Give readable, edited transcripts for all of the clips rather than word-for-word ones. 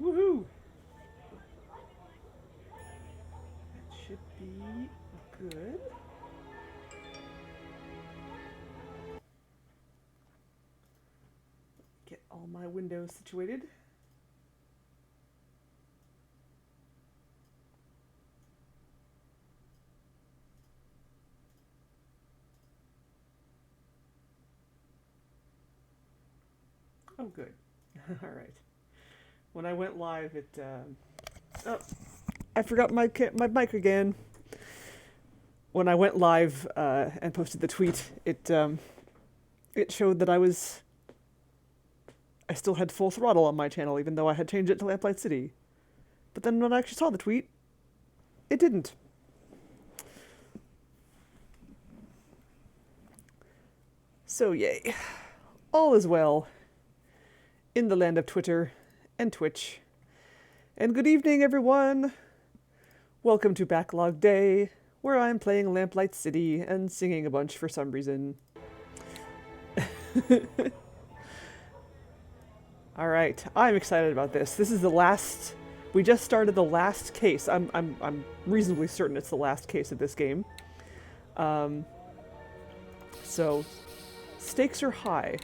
Woohoo! That should be good. Get all my windows situated. Oh, good. All right. When I went live, oh, I forgot my mic again. When I went live and posted the tweet, it showed that I still had full throttle on my channel, even though I had changed it to Lamplight City. But then when I actually saw the tweet, it didn't. So yay. All is well in the land of Twitter and Twitch. And good evening, everyone! Welcome to Backlog Day, where I'm playing Lamplight City and singing a bunch for some reason. Alright, I'm excited about this. This is the last... We just started the last case. I'm reasonably certain it's the last case of this game. So, stakes are high.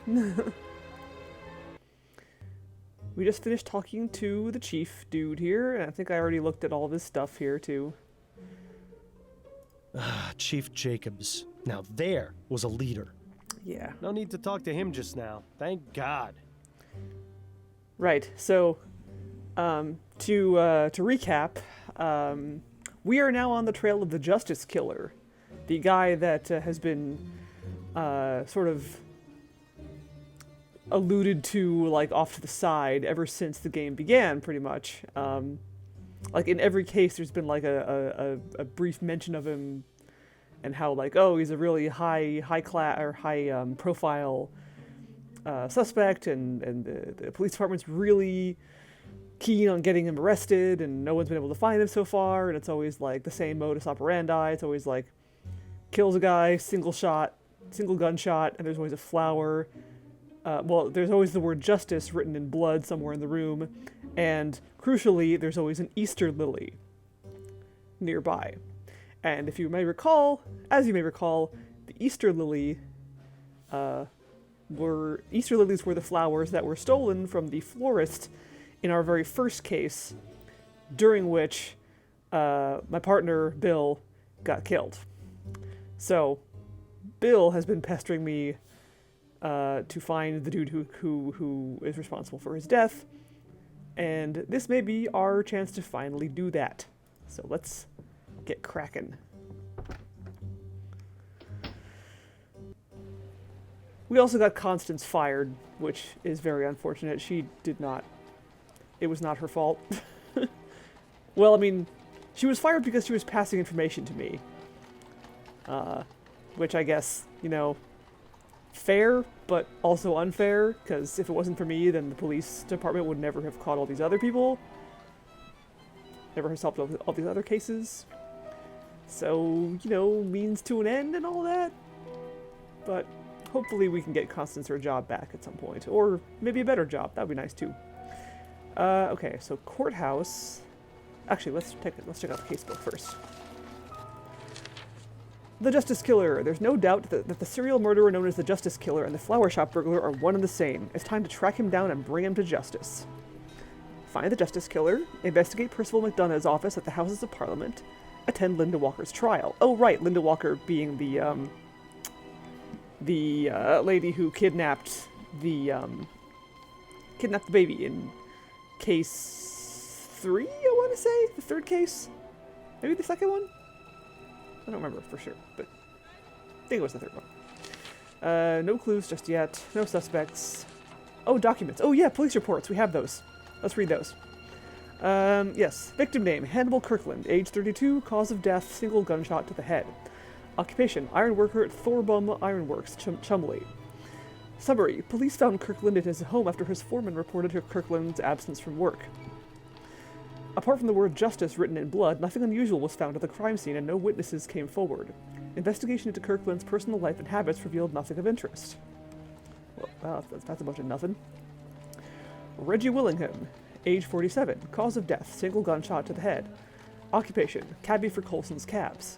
We just finished talking to the chief dude here, and I think I already looked at all of his stuff here, too. Chief Jacobs. Now there was a leader. Yeah. No need to talk to him just now. Thank God. Right, so, to recap, we are now on the trail of the Justice Killer. The guy that has been, sort of alluded to, like, off to the side ever since the game began, pretty much. Like, in every case, there's been, like, a brief mention of him and how, like, oh, he's a really high class, or high, profile, suspect, and the police department's really keen on getting him arrested, and no one's been able to find him so far, and it's always, like, the same modus operandi. It's always, like, kills a guy, single gunshot, and there's always a flower. Well, there's always the word justice written in blood somewhere in the room, and crucially, there's always an Easter lily nearby. And if you may recall, the Easter lilies were the flowers that were stolen from the florist in our very first case, during which my partner, Bill, got killed. So, Bill has been pestering me to find the dude who is responsible for his death, and this may be our chance to finally do that. So let's get cracking. We also got Constance fired, which is very unfortunate. It was not her fault. Well, I mean, she was fired because she was passing information to me. Which I guess, you know, fair, but also unfair, because if it wasn't for me, then the police department would never have caught all these other people. Never have solved all these other cases. So, you know, means to an end and all that. But hopefully we can get Constance her job back at some point. Or maybe a better job. That would be nice, too. Okay, so courthouse. Actually, let's check out the casebook first. The Justice Killer. There's no doubt that the serial murderer known as the Justice Killer and the flower shop burglar are one and the same. It's time to track him down and bring him to justice. Find the Justice Killer, investigate Percival McDonough's office at the Houses of Parliament, attend Linda Walker's trial. Oh right, Linda Walker being the lady who kidnapped the baby in case 3, I want to say? The third case? Maybe the second one? I don't remember for sure, but I think it was the third one. No clues just yet. No suspects. Oh, documents. Oh yeah, police reports. We have those. Let's read those. Yes. Victim name, Hannibal Kirkland. Age 32. Cause of death, single gunshot to the head. Occupation, ironworker at Thorbum Ironworks, Chumley. Summary, police found Kirkland at his home after his foreman reported Kirkland's absence from work. Apart from the word justice written in blood, nothing unusual was found at the crime scene and no witnesses came forward. Investigation into Kirkland's personal life and habits revealed nothing of interest. Well, that's a bunch of nothing. Reggie Willingham, Age 47. Cause of death, single gunshot to the head. Occupation, cabbie for Colson's Cabs.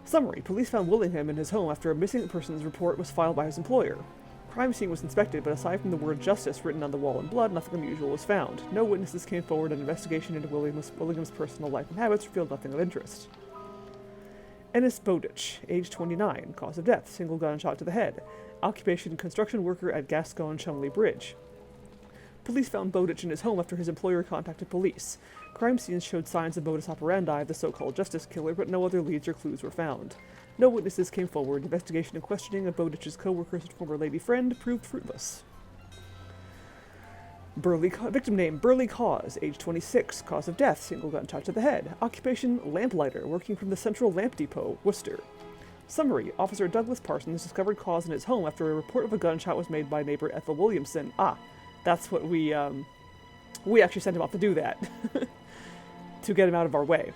Summary, police found Willingham in his home after a missing persons report was filed by his employer. Crime scene was inspected, but aside from the word justice written on the wall in blood, nothing unusual was found. No witnesses came forward, and investigation into Willingham's personal life and habits revealed nothing of interest. Ennis Bowditch, age 29, cause of death, single gunshot to the head. Occupation, construction worker at Gascoigne-Chumley Bridge. Police found Bowditch in his home after his employer contacted police. Crime scenes showed signs of modus operandi of the so-called justice killer, but no other leads or clues were found. No witnesses came forward. Investigation and questioning of Bowditch's co-workers and former lady friend proved fruitless. Victim name, Burley Cause, age 26, cause of death, single gunshot to the head. Occupation, lamplighter, working from the Central Lamp Depot, Worcester. Summary, Officer Douglas Parsons discovered Cause in his home after a report of a gunshot was made by neighbor Ethel Williamson. That's what we actually sent him off to do that. To get him out of our way.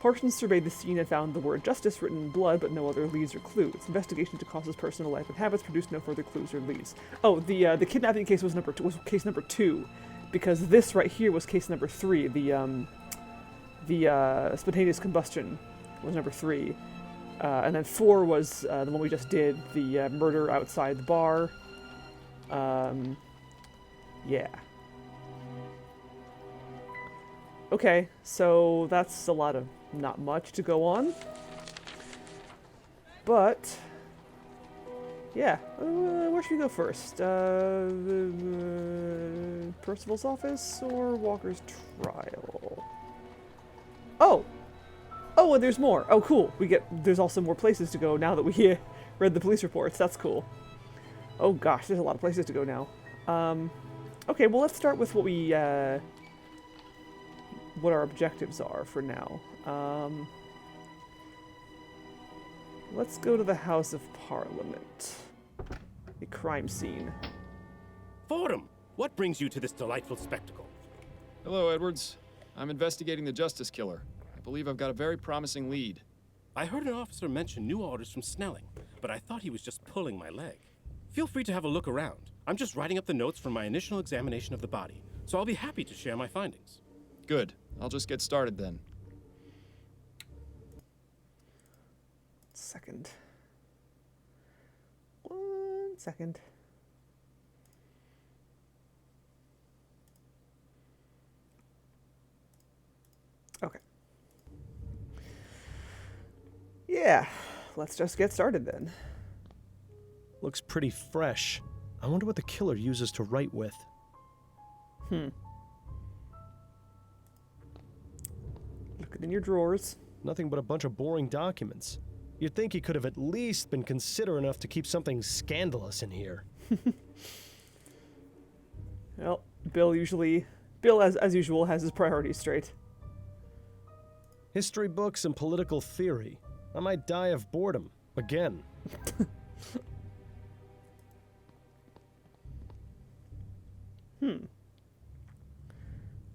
Parsons surveyed the scene and found the word justice written in blood, but no other leads or clues. Investigation into Cause's personal life and habits produced no further clues or leads. Oh, the kidnapping case was case number 2, because this right here was case number 3. The spontaneous combustion was number 3, and then 4 was the one we just did, the murder outside the bar. Yeah. Okay, so that's a lot of not much to go on. But, yeah, where should we go first? Percival's office or Walker's trial? Oh! Oh, and there's more. Oh, cool. There's also more places to go now that we read the police reports. That's cool. Oh gosh, there's a lot of places to go now. Okay, well let's start with what our objectives are for now. Let's go to the House of Parliament. A crime scene. Fordham, what brings you to this delightful spectacle? Hello, Edwards. I'm investigating the Justice Killer. I believe I've got a very promising lead. I heard an officer mention new orders from Snelling, but I thought he was just pulling my leg. Feel free to have a look around. I'm just writing up the notes from my initial examination of the body, so I'll be happy to share my findings. Good. I'll just get started then. Second. 1 second. Okay. Yeah, let's just get started then. Looks pretty fresh. I wonder what the killer uses to write with. Looking in your drawers. Nothing but a bunch of boring documents. You'd think he could have at least been considerate enough to keep something scandalous in here. Well, Bill as usual has his priorities straight. History books and political theory. I might die of boredom. Again.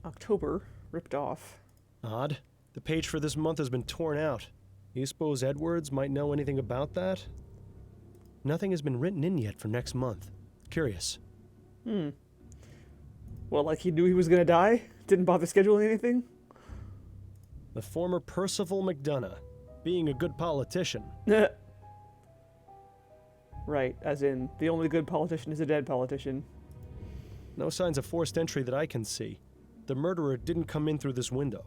October, ripped off. Odd. The page for this month has been torn out. You suppose Edwards might know anything about that? Nothing has been written in yet for next month. Curious. Well, like he knew he was gonna die? Didn't bother scheduling anything? The former Percival McDonough, being a good politician. Right, as in, the only good politician is a dead politician. No signs of forced entry that I can see. The murderer didn't come in through this window.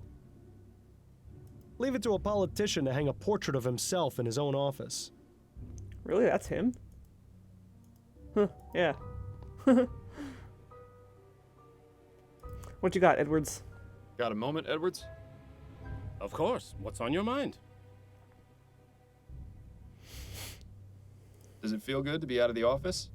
Leave it to a politician to hang a portrait of himself in his own office. Really? That's him? Huh, yeah. What you got, Edwards? Got a moment, Edwards? Of course. What's on your mind? Does it feel good to be out of the office?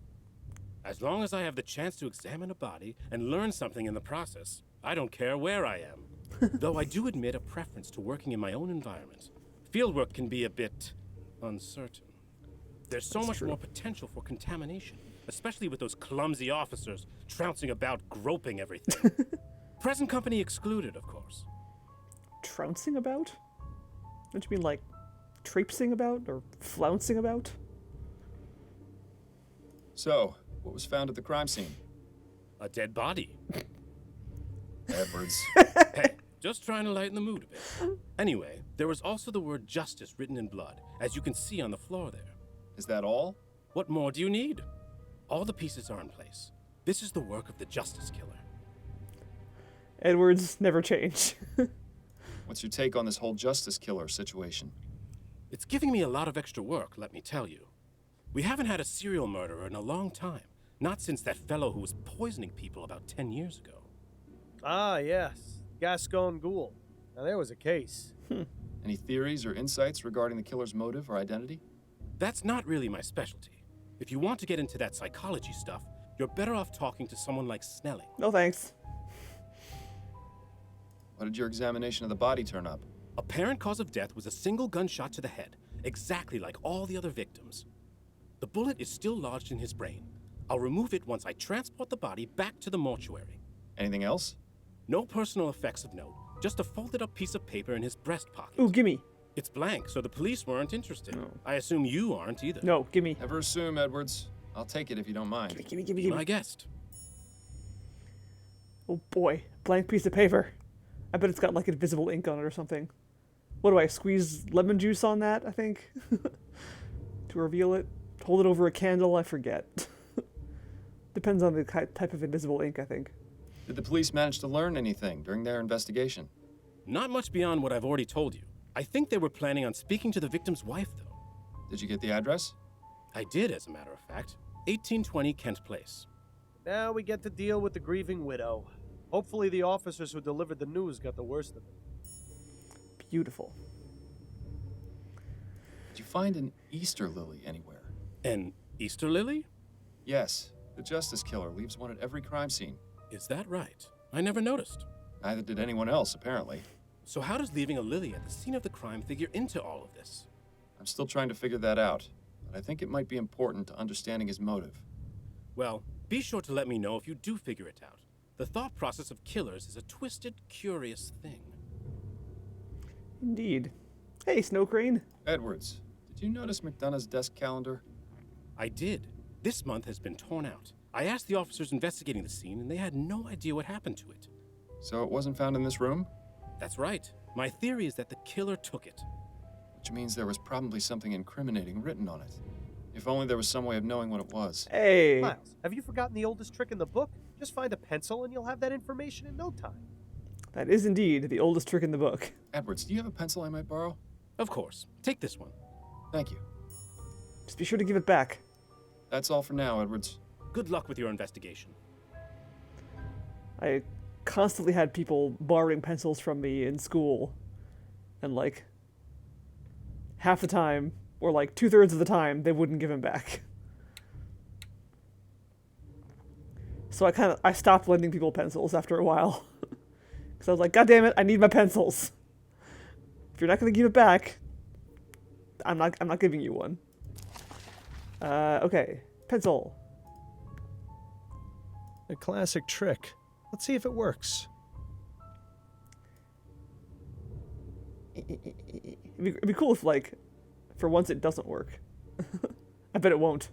As long as I have the chance to examine a body and learn something in the process, I don't care where I am. Though I do admit a preference to working in my own environment. Fieldwork can be a bit uncertain. There's so much more potential for contamination, especially with those clumsy officers trouncing about, groping everything. Present company excluded, of course. Trouncing about? Don't you mean like traipsing about or flouncing about? So, what was found at the crime scene? A dead body. Edwards. Hey, just trying to lighten the mood a bit. Anyway, there was also the word justice written in blood, as you can see on the floor there. Is that all? What more do you need? All the pieces are in place. This is the work of the Justice Killer. Edwards never change. What's your take on this whole justice killer situation? It's giving me a lot of extra work, let me tell you. We haven't had a serial murderer in a long time. Not since that fellow who was poisoning people about 10 years ago. Ah, yes. Gascon Ghoul. Now there was a case. Any theories or insights regarding the killer's motive or identity? That's not really my specialty. If you want to get into that psychology stuff, you're better off talking to someone like Snelling. No thanks. What did your examination of the body turn up? Apparent cause of death was a single gunshot to the head, exactly like all the other victims. The bullet is still lodged in his brain. I'll remove it once I transport the body back to the mortuary. Anything else? No personal effects of note, just a folded up piece of paper in his breast pocket. Ooh, gimme. It's blank, so the police weren't interested. No. I assume you aren't either. No, gimme. Never assume, Edwards. I'll take it if you don't mind. Gimme. Be my guest. Oh boy, blank piece of paper. I bet it's got like invisible ink on it or something. What do I squeeze lemon juice on that, I think? To reveal it? Hold it over a candle, I forget. Depends on the type of invisible ink, I think. Did the police manage to learn anything during their investigation? Not much beyond what I've already told you. I think they were planning on speaking to the victim's wife, though. Did you get the address? I did, as a matter of fact. 1820 Kent Place. Now we get to deal with the grieving widow. Hopefully the officers who delivered the news got the worst of it. Beautiful. Did you find an Easter lily anywhere? An Easter lily? Yes. The justice killer leaves one at every crime scene. Is that right? I never noticed. Neither did anyone else, apparently. So how does leaving a lily at the scene of the crime figure into all of this? I'm still trying to figure that out, but I think it might be important to understanding his motive. Well, be sure to let me know if you do figure it out. The thought process of killers is a twisted, curious thing. Indeed. Hey, Snow Crane. Edwards, did you notice McDonough's desk calendar? I did. This month has been torn out. I asked the officers investigating the scene, and they had no idea what happened to it. So it wasn't found in this room? That's right. My theory is that the killer took it. Which means there was probably something incriminating written on it. If only there was some way of knowing what it was. Hey. Miles, have you forgotten the oldest trick in the book? Just find a pencil and you'll have that information in no time. That is indeed the oldest trick in the book. Edwards, do you have a pencil I might borrow? Of course. Take this one. Thank you. Just be sure to give it back. That's all for now, Edwards. Good luck with your investigation. I constantly had people borrowing pencils from me in school. And like, half the time, or like 2/3 of the time, they wouldn't give them back. So I stopped lending people pencils after a while. Because I was like, God damn it, I need my pencils. If you're not going to give it back, I'm not giving you one. Okay, pencil. A classic trick. Let's see if it works. It'd be cool if, like, for once it doesn't work. I bet it won't.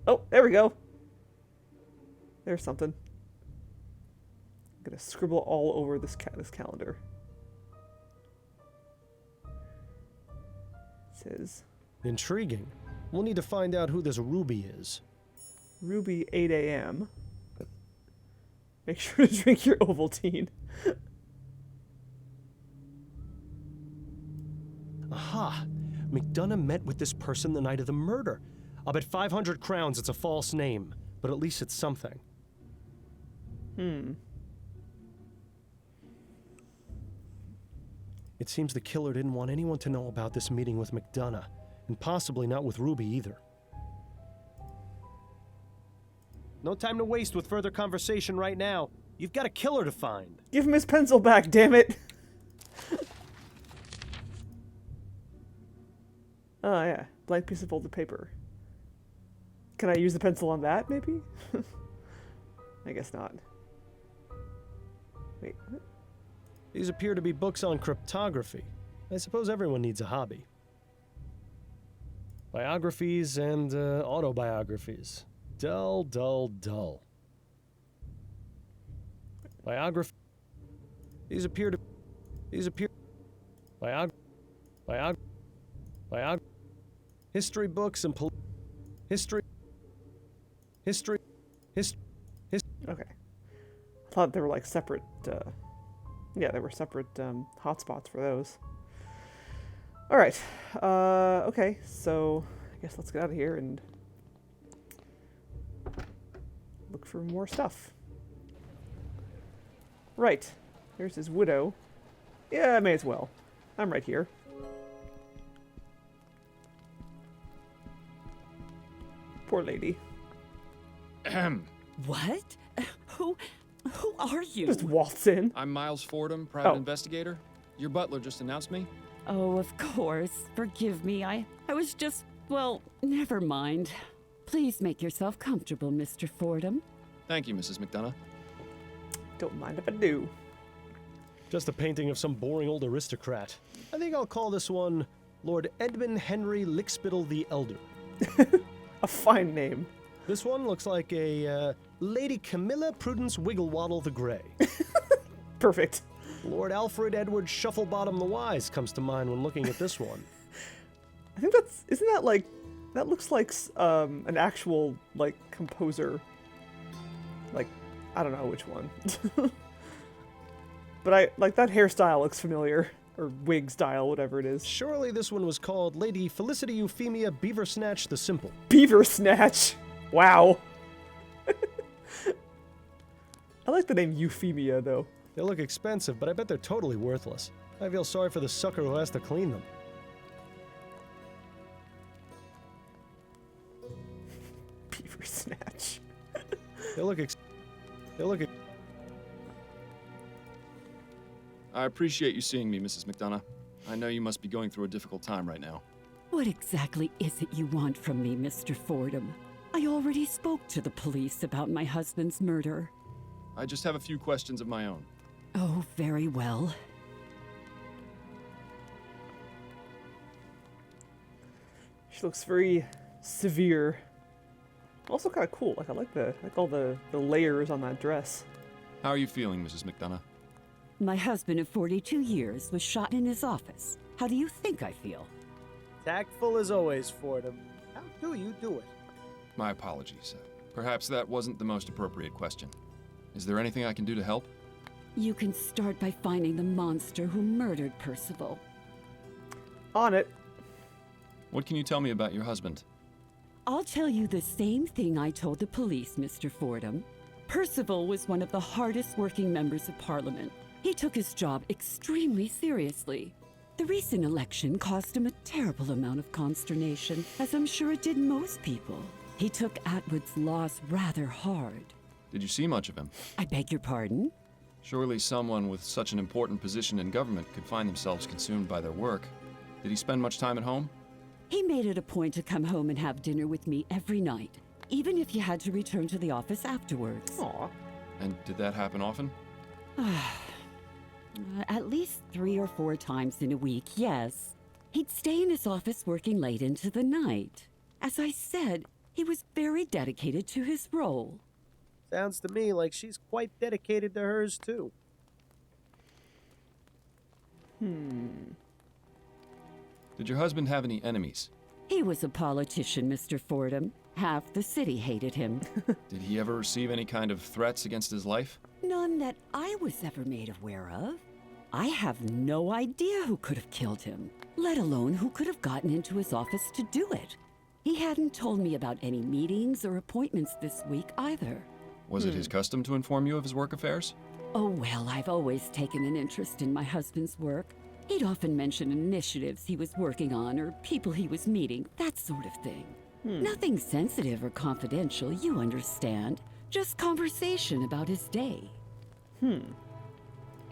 Oh, there we go. There's something. I'm gonna scribble all over this calendar. It says Intriguing. We'll need to find out who this Ruby is. Ruby 8 a.m. Make sure to drink your Ovaltine. Aha! McDonough met with this person the night of the murder. I'll bet 500 crowns it's a false name, but at least it's something. It seems the killer didn't want anyone to know about this meeting with McDonough, and possibly not with Ruby either. No time to waste with further conversation right now. You've got a killer to find. Give him his pencil back, damn it! Oh yeah, blank piece of folded paper. Can I use the pencil on that, maybe? I guess not. Wait, what? These appear to be books on cryptography. I suppose everyone needs a hobby. Biographies and autobiographies. Dull, dull, dull. Biography. These appear to. Biog. Biog. Biog. History books and history. History. Okay. I thought they were like separate, yeah, they were separate hotspots for those. Alright, okay, so I guess let's get out of here and look for more stuff. Right, there's his widow. Yeah, I may as well. I'm right here. Poor lady. What? Who are you? Just waltz in. I'm Miles Fordham, private Oh. investigator. Your butler just announced me. Oh, of course. Forgive me. I was just, well, never mind. Please make yourself comfortable, Mr. Fordham. Thank you, Mrs. McDonough. Don't mind if I do. Just a painting of some boring old aristocrat. I think I'll call this one Lord Edmund Henry Lickspittle the Elder. A fine name. This one looks like a Lady Camilla Prudence Wigglewaddle the Grey. Perfect. Lord Alfred Edward Shufflebottom the Wise comes to mind when looking at this one. I think isn't that like, that looks like an actual, like, composer. Like, I don't know which one. But like, that hairstyle looks familiar. Or wig style, whatever it is. Surely this one was called Lady Felicity Euphemia Beaversnatch the Simple. Beaver Snatch! Wow. I like the name Euphemia, though. They look expensive, but I bet they're totally worthless. I feel sorry for the sucker who has to clean them. Beaver Snatch. They look I appreciate you seeing me, Mrs. McDonough. I know you must be going through a difficult time right now. What exactly is it you want from me, Mr. Fordham? I already spoke to the police about my husband's murder. I just have a few questions of my own. Oh, very well. She looks very severe. Also kind of cool. Like, I like all the layers on that dress. How are you feeling, Mrs. McDonough? My husband of 42 years was shot in his office. How do you think I feel? Tactful as always, Fordham. How do you do it? My apologies. Perhaps that wasn't the most appropriate question. Is there anything I can do to help? You can start by finding the monster who murdered Percival. On it. What can you tell me about your husband? I'll tell you the same thing I told the police, Mr. Fordham. Percival was one of the hardest working members of Parliament. He took his job extremely seriously. The recent election caused him a terrible amount of consternation, as I'm sure it did most people. He took Atwood's loss rather hard. Did you see much of him? I beg your pardon? Surely someone with such an important position in government could find themselves consumed by their work. Did he spend much time at home? He made it a point to come home and have dinner with me every night, even if he had to return to the office afterwards. Aw. And did that happen often? At least 3 or 4 times in a week, yes. He'd stay in his office working late into the night. As I said, he was very dedicated to his role. Sounds to me like she's quite dedicated to hers, too. Did your husband have any enemies? He was a politician, Mr. Fordham. Half the city hated him. Did he ever receive any kind of threats against his life? None that I was ever made aware of. I have no idea who could have killed him, let alone who could have gotten into his office to do it. He hadn't told me about any meetings or appointments this week either. Was it his custom to inform you of his work affairs? Oh, well, I've always taken an interest in my husband's work. He'd often mention initiatives he was working on or people he was meeting, that sort of thing. Nothing sensitive or confidential, you understand. Just conversation about his day. Can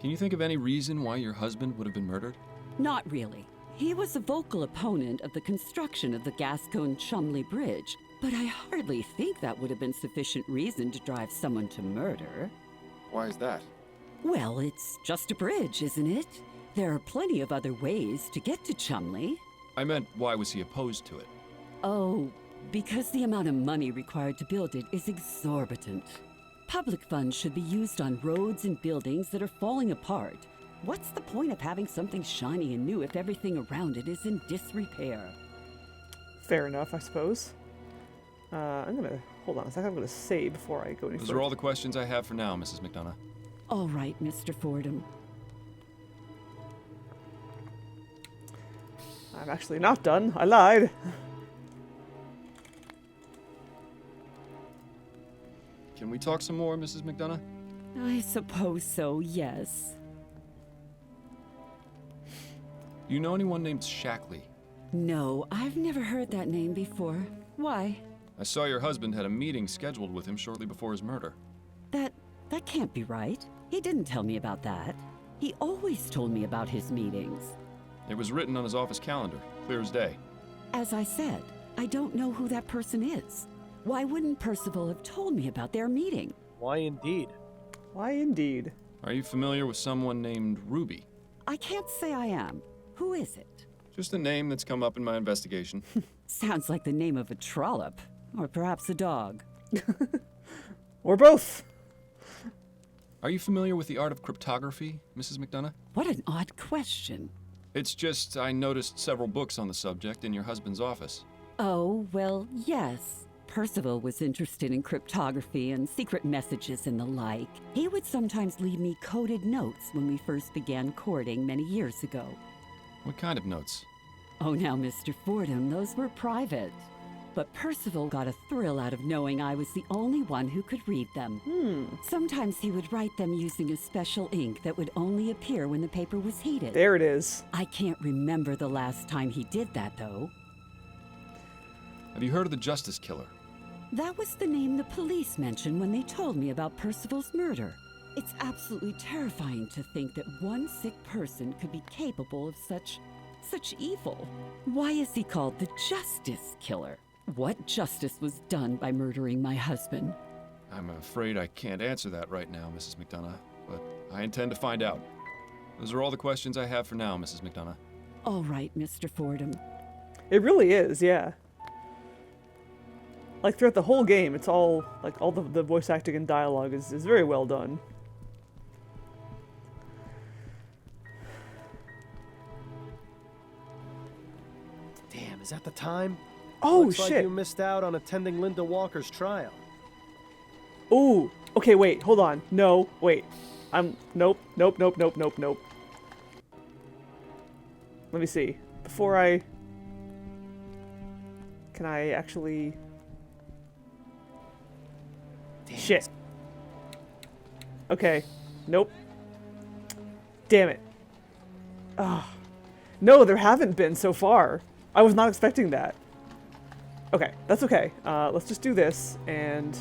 you think of any reason why your husband would have been murdered? Not really. He was a vocal opponent of the construction of the Gascogne-Chumley Bridge, but I hardly think that would have been sufficient reason to drive someone to murder. Why is that? Well, it's just a bridge, isn't it? There are plenty of other ways to get to Chumley. I meant, why was he opposed to it? Oh, because the amount of money required to build it is exorbitant. Public funds should be used on roads and buildings that are falling apart. What's the point of having something shiny and new if everything around it is in disrepair? Fair enough, I suppose. I'm gonna hold on a second. I'm gonna save before I go any Those further. are all the questions I have for now, Mrs. McDonough. All right, Mr. Fordham. I'm actually not done. I lied. Can we talk some more, Mrs. McDonough? I suppose so, yes. You know anyone named Shackley? No, I've never heard that name before. Why? I saw your husband had a meeting scheduled with him shortly before his murder. That can't be right. He didn't tell me about that. He always told me about his meetings. It was written on his office calendar, clear as day. As I said, I don't know who that person is. Why wouldn't Percival have told me about their meeting? Why indeed? Why indeed? Are you familiar with someone named Ruby? I can't say I am. Who is it? Just a name that's come up in my investigation. Sounds like the name of a trollop. Or perhaps a dog. Or both. Are you familiar with the art of cryptography, Mrs. McDonough? What an odd question. It's just I noticed several books on the subject in your husband's office. Oh, well, yes. Percival was interested in cryptography and secret messages and the like. He would sometimes leave me coded notes when we first began courting many years ago. What kind of notes? Oh, now, Mr. Fordham, those were private. But Percival got a thrill out of knowing I was the only one who could read them. Sometimes he would write them using a special ink that would only appear when the paper was heated. There it is. I can't remember the last time he did that, though. Have you heard of the Justice Killer? That was the name the police mentioned when they told me about Percival's murder. It's absolutely terrifying to think that one sick person could be capable of such evil. Why is he called the Justice Killer? What justice was done by murdering my husband? I'm afraid I can't answer that right now, Mrs. McDonough, but I intend to find out. Those are all the questions I have for now, Mrs. McDonough. All right, Mr. Fordham. It really is, yeah. Like throughout the whole game, it's all like all the voice acting and dialogue is very well done. Damn, is that the time? Oh Looks shit! like you missed out on attending Linda Walker's trial. Ooh. Okay, wait. Hold on. No, wait. Nope. Nope. Nope. Nope. Nope. Nope. Let me see. Before I. Can I actually? Damn. Shit. Okay. Nope. Damn it. Ah. No, there haven't been so far. I was not expecting that. Okay, that's okay. Let's just do this, and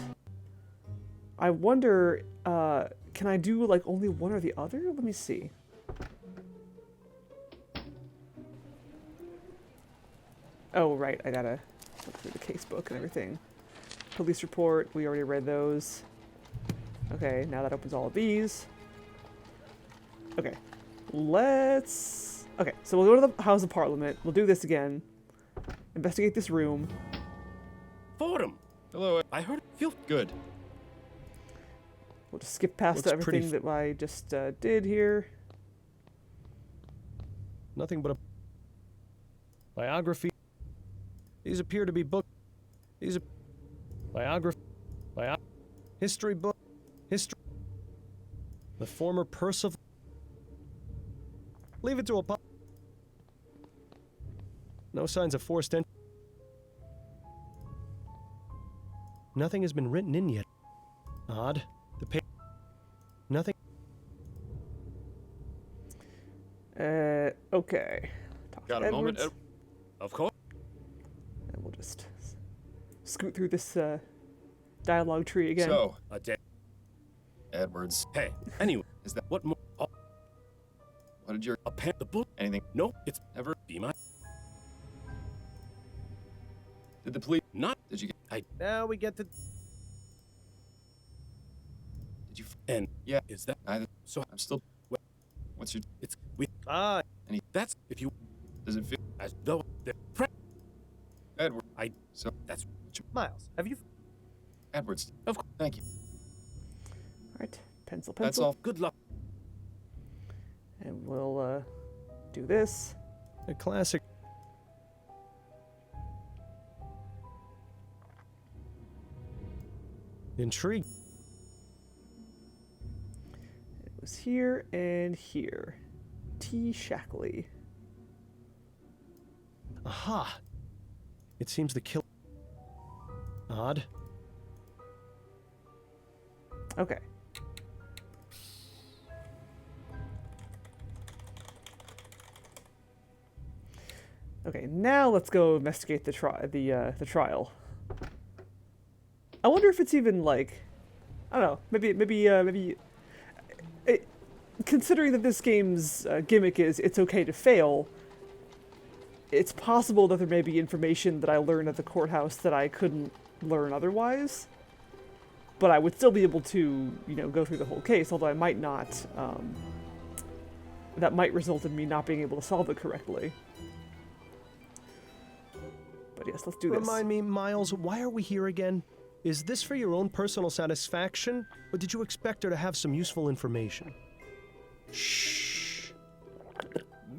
I wonder, can I do like only one or the other? Let me see. Oh, right, I gotta look through the casebook and everything. Police report, we already read those. Okay, now that opens all of these. Okay, let's... Okay, so we'll go to the House of Parliament. We'll do this again. Investigate this room. Fordham! Hello, I heard it feel good. We'll just skip past Looks pretty everything that I just did here. Nothing but a biography. These appear to be books. These are biography. History book. History. The former Percival. Leave it to a. No signs of forced entry. Nothing has been written in yet. Odd. The paper. Nothing. Okay. Talk Got to a moment? Edwards, Of course. and we'll just scoot through this dialogue tree again. So, A day. Edwards, Hey, anyway, is that what more? Oh, what did your a pen, the book. anything No, it's ever? be my. Did the police? Not. Did you? Now we get to... Did you? And Yeah. is that Neither. so? I'm still. What's your? It's we. Ah, That's if you Does it feel? as though the Edward. I. So That's Miles, have you... Edwards. Of course. Thank you. Alright, pencil, That's pencil. all. Good luck. And we'll do this. A classic. Intrigue. It was here and here. T. Shackley. Aha! It seems the kill. Odd. Okay. Okay, now let's go investigate the trial. I wonder if it's even like, I don't know, maybe. Considering that this game's gimmick is it's okay to fail, it's possible that there may be information that I learned at the courthouse that I couldn't learn otherwise. But I would still be able to, go through the whole case, although I might not. That might result in me not being able to solve it correctly. But yes, let's do this. Remind me, Miles, why are we here again? Is this for your own personal satisfaction, or did you expect her to have some useful information? Shh.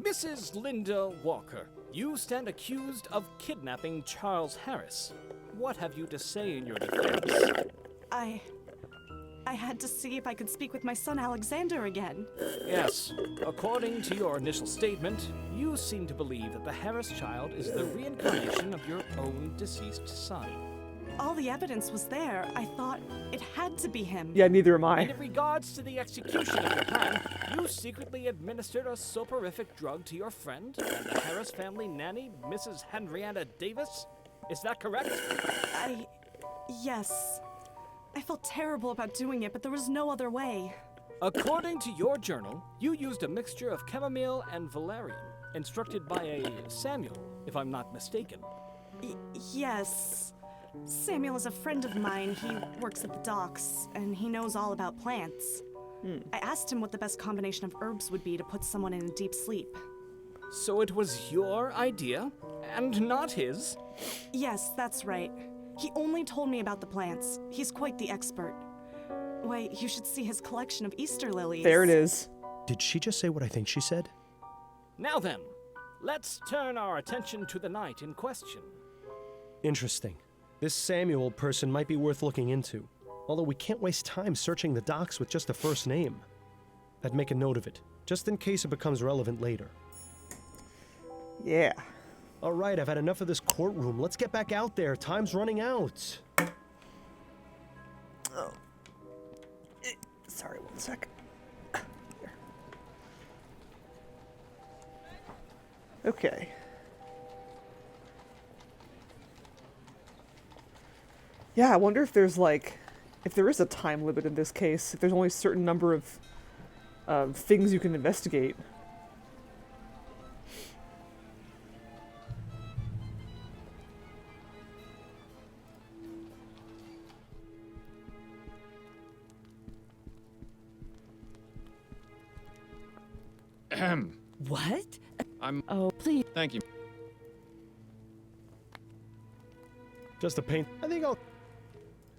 Mrs. Linda Walker, you stand accused of kidnapping Charles Harris. What have you to say in your defense? I had to see if I could speak with my son Alexander again. Yes, according to your initial statement, you seem to believe that the Harris child is the reincarnation of your own deceased son. All the evidence was there. I thought it had to be him. Yeah, neither am I. And in regards to the execution of your plan, you secretly administered a soporific drug to your friend and the Harris family nanny, Mrs. Henrietta Davis? Is that correct? Yes. I felt terrible about doing it, but there was no other way. According to your journal, you used a mixture of chamomile and valerian, instructed by a Samuel, if I'm not mistaken. Yes. Samuel is a friend of mine. He works at the docks, and he knows all about plants. I asked him what the best combination of herbs would be to put someone in a deep sleep. So it was your idea, and not his? Yes, that's right. He only told me about the plants. He's quite the expert. Why, you should see his collection of Easter lilies. There it is. Did she just say what I think she said? Now then, let's turn our attention to the night in question. Interesting. This Samuel person might be worth looking into. Although we can't waste time searching the docks with just a first name. I'd make a note of it, just in case it becomes relevant later. Yeah. All right, I've had enough of this courtroom. Let's get back out there. Time's running out. Sorry, one sec. Here. Okay. Yeah, I wonder if there's if there is a time limit in this case, if there's only a certain number of things you can investigate. What? Oh, Please. thank you. Just a paint. I think I'll...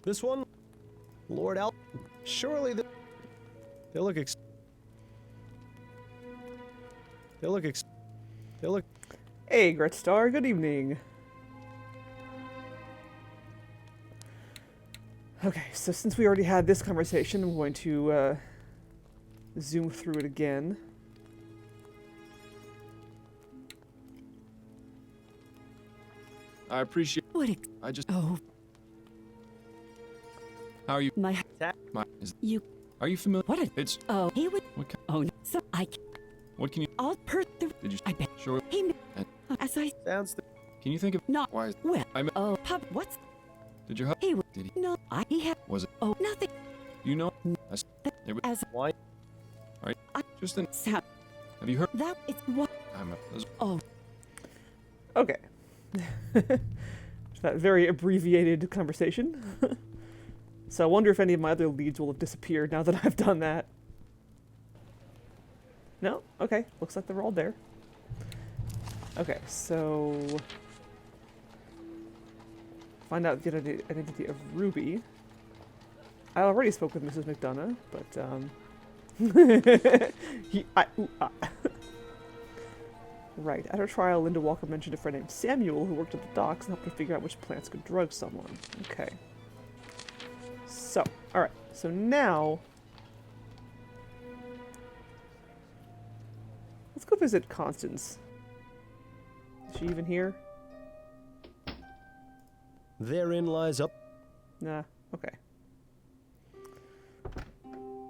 This one? Lord Al... Surely they look They look... Hey, Gretstar, good evening. Okay, so since we already had this conversation, I'm going to zoom through it again. I appreciate. What? I just. Oh, How are you? my. You. Are you familiar? What? It's. Oh, he would. What can, Oh, no. So I. what can you? I'll per. Did you? I bet. Sure. He. And- As I. Sounds Can you think of? Not. Why? Well. I mean, Oh, Pop. What's. did your husband? He would. Did he? No. He had. Was it? Oh, nothing. You know? I s- it was, As. Why? right. I- Just in. Sound. Have you heard? That is what. I'm a. Oh. Okay. That very abbreviated conversation. So I wonder if any of my other leads will have disappeared now that I've done that. No? Okay. Looks like they're all there. Okay, so... Find out the identity of Ruby. I already spoke with Mrs. McDonough, but, Right. At her trial, Linda Walker mentioned a friend named Samuel who worked at the docks and helped her figure out which plants could drug someone. Okay. So, alright. So now... let's go visit Constance. Is she even here? Therein lies up. Nah. Okay.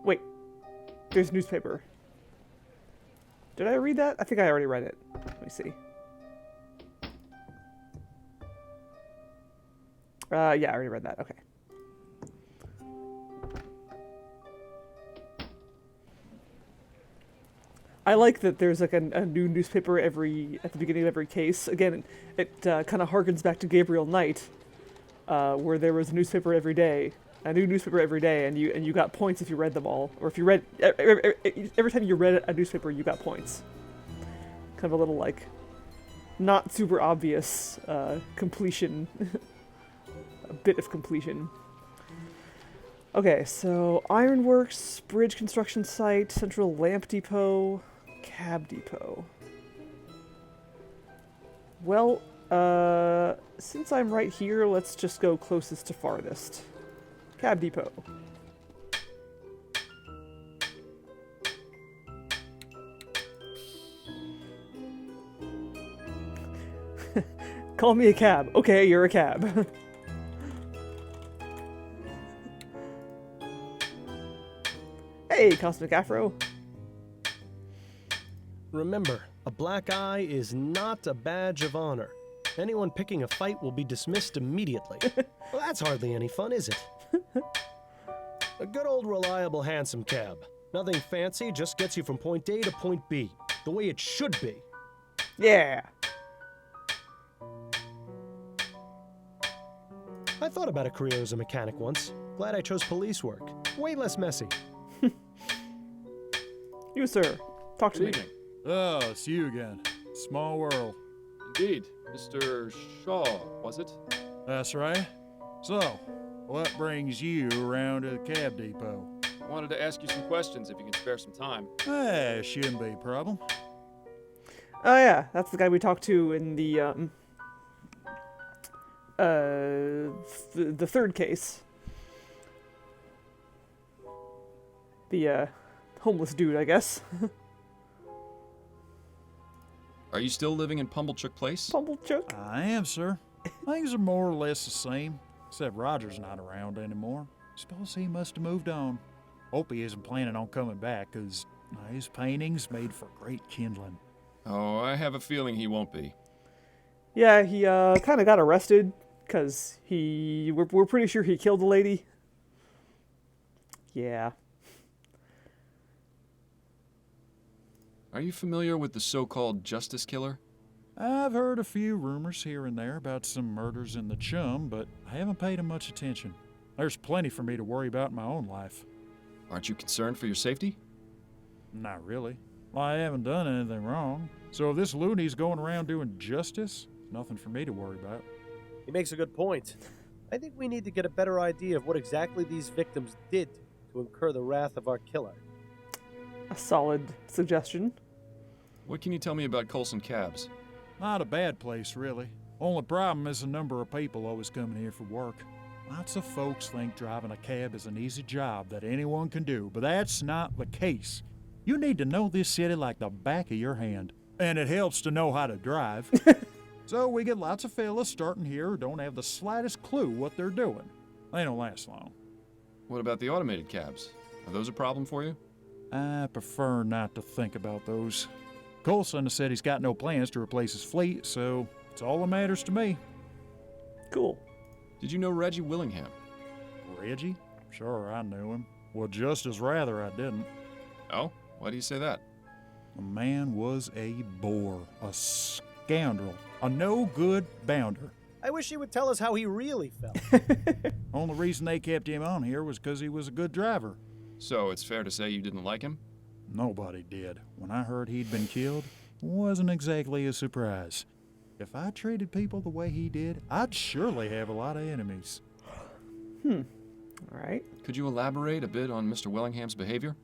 Wait. There's newspaper. Did I read that? I think I already read it. Let me see. Yeah, I already read that. Okay. I like that there's like a new newspaper at the beginning of every case. Again, it kind of harkens back to Gabriel Knight, where there was a newspaper every day, a new newspaper every day, and you got points if you read them all, or if you read every time you read a newspaper, you got points. Kind of a little like not super obvious completion, a bit of completion. Okay, so ironworks, bridge construction site, central lamp depot, cab depot. Well, since I'm right here, let's just go closest to farthest. Cab depot. Call me a cab. Okay, you're a cab. Hey, Cosmic Afro. Remember, a black eye is not a badge of honor. Anyone picking a fight will be dismissed immediately. Well, that's hardly any fun, is it? A good old reliable handsome cab. Nothing fancy, just gets you from point A to point B. The way it should be. Yeah. I thought about a career as a mechanic once. Glad I chose police work. Way less messy. You, sir. Talk to me. Good evening. Oh, it's you again. Small world. Indeed. Mr. Shaw, was it? That's right. So, what brings you around to the cab depot? I wanted to ask you some questions if you can spare some time. Shouldn't be a problem. Oh yeah, that's the guy we talked to in the the third case. The homeless dude, I guess. Are you still living in Pumblechook Place? Pumblechook? I am, sir. Things are more or less the same, except Roger's not around anymore. Suppose he must have moved on. Hope he isn't planning on coming back, 'cause his paintings made for great kindling. Oh, I have a feeling he won't be. Yeah, he kind of got arrested because we're pretty sure he killed a lady. Yeah. Are you familiar with the so-called Justice Killer? I've heard a few rumors here and there about some murders in the chum, but I haven't paid him much attention. There's plenty for me to worry about in my own life. Aren't you concerned for your safety? Not really. Well, I haven't done anything wrong. So if this loony's going around doing justice, nothing for me to worry about. He makes a good point. I think we need to get a better idea of what exactly these victims did to incur the wrath of our killer. A solid suggestion. What can you tell me about Colson Cabs? Not a bad place, really. Only problem is the number of people always coming here for work. Lots of folks think driving a cab is an easy job that anyone can do, but that's not the case. You need to know this city like the back of your hand, and it helps to know how to drive. So we get lots of fellas starting here who don't have the slightest clue what they're doing. They don't last long. What about the automated cabs? Are those a problem for you? I prefer not to think about those. Colson has said he's got no plans to replace his fleet, so it's all that matters to me. Cool. Did you know Reggie Willingham? Reggie? Sure, I knew him. Well, just as rather I didn't. Oh? Why do you say that? The man was a bore, a scoundrel, a no-good bounder. I wish he would tell us how he really felt. Only reason they kept him on here was because he was a good driver. So it's fair to say you didn't like him? Nobody did. When I heard he'd been killed, wasn't exactly a surprise. If I treated people the way he did, I'd surely have a lot of enemies. All right. Could you elaborate a bit on Mr. Willingham's behavior?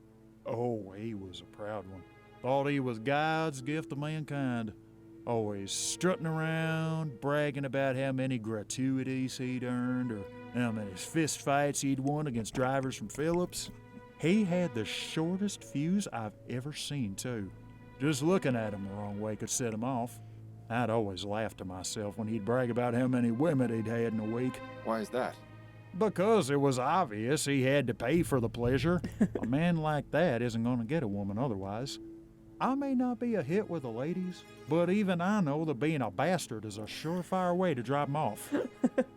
Oh, he was a proud one. Thought he was God's gift to mankind. Always strutting around, bragging about how many gratuities he'd earned or how many fist fights he'd won against drivers from Phillips. He had the shortest fuse I've ever seen, too. Just looking at him the wrong way could set him off. I'd always laugh to myself when he'd brag about how many women he'd had in a week. Why is that? Because it was obvious he had to pay for the pleasure. A man like that isn't going to get a woman otherwise. I may not be a hit with the ladies, but even I know that being a bastard is a surefire way to drop 'em off.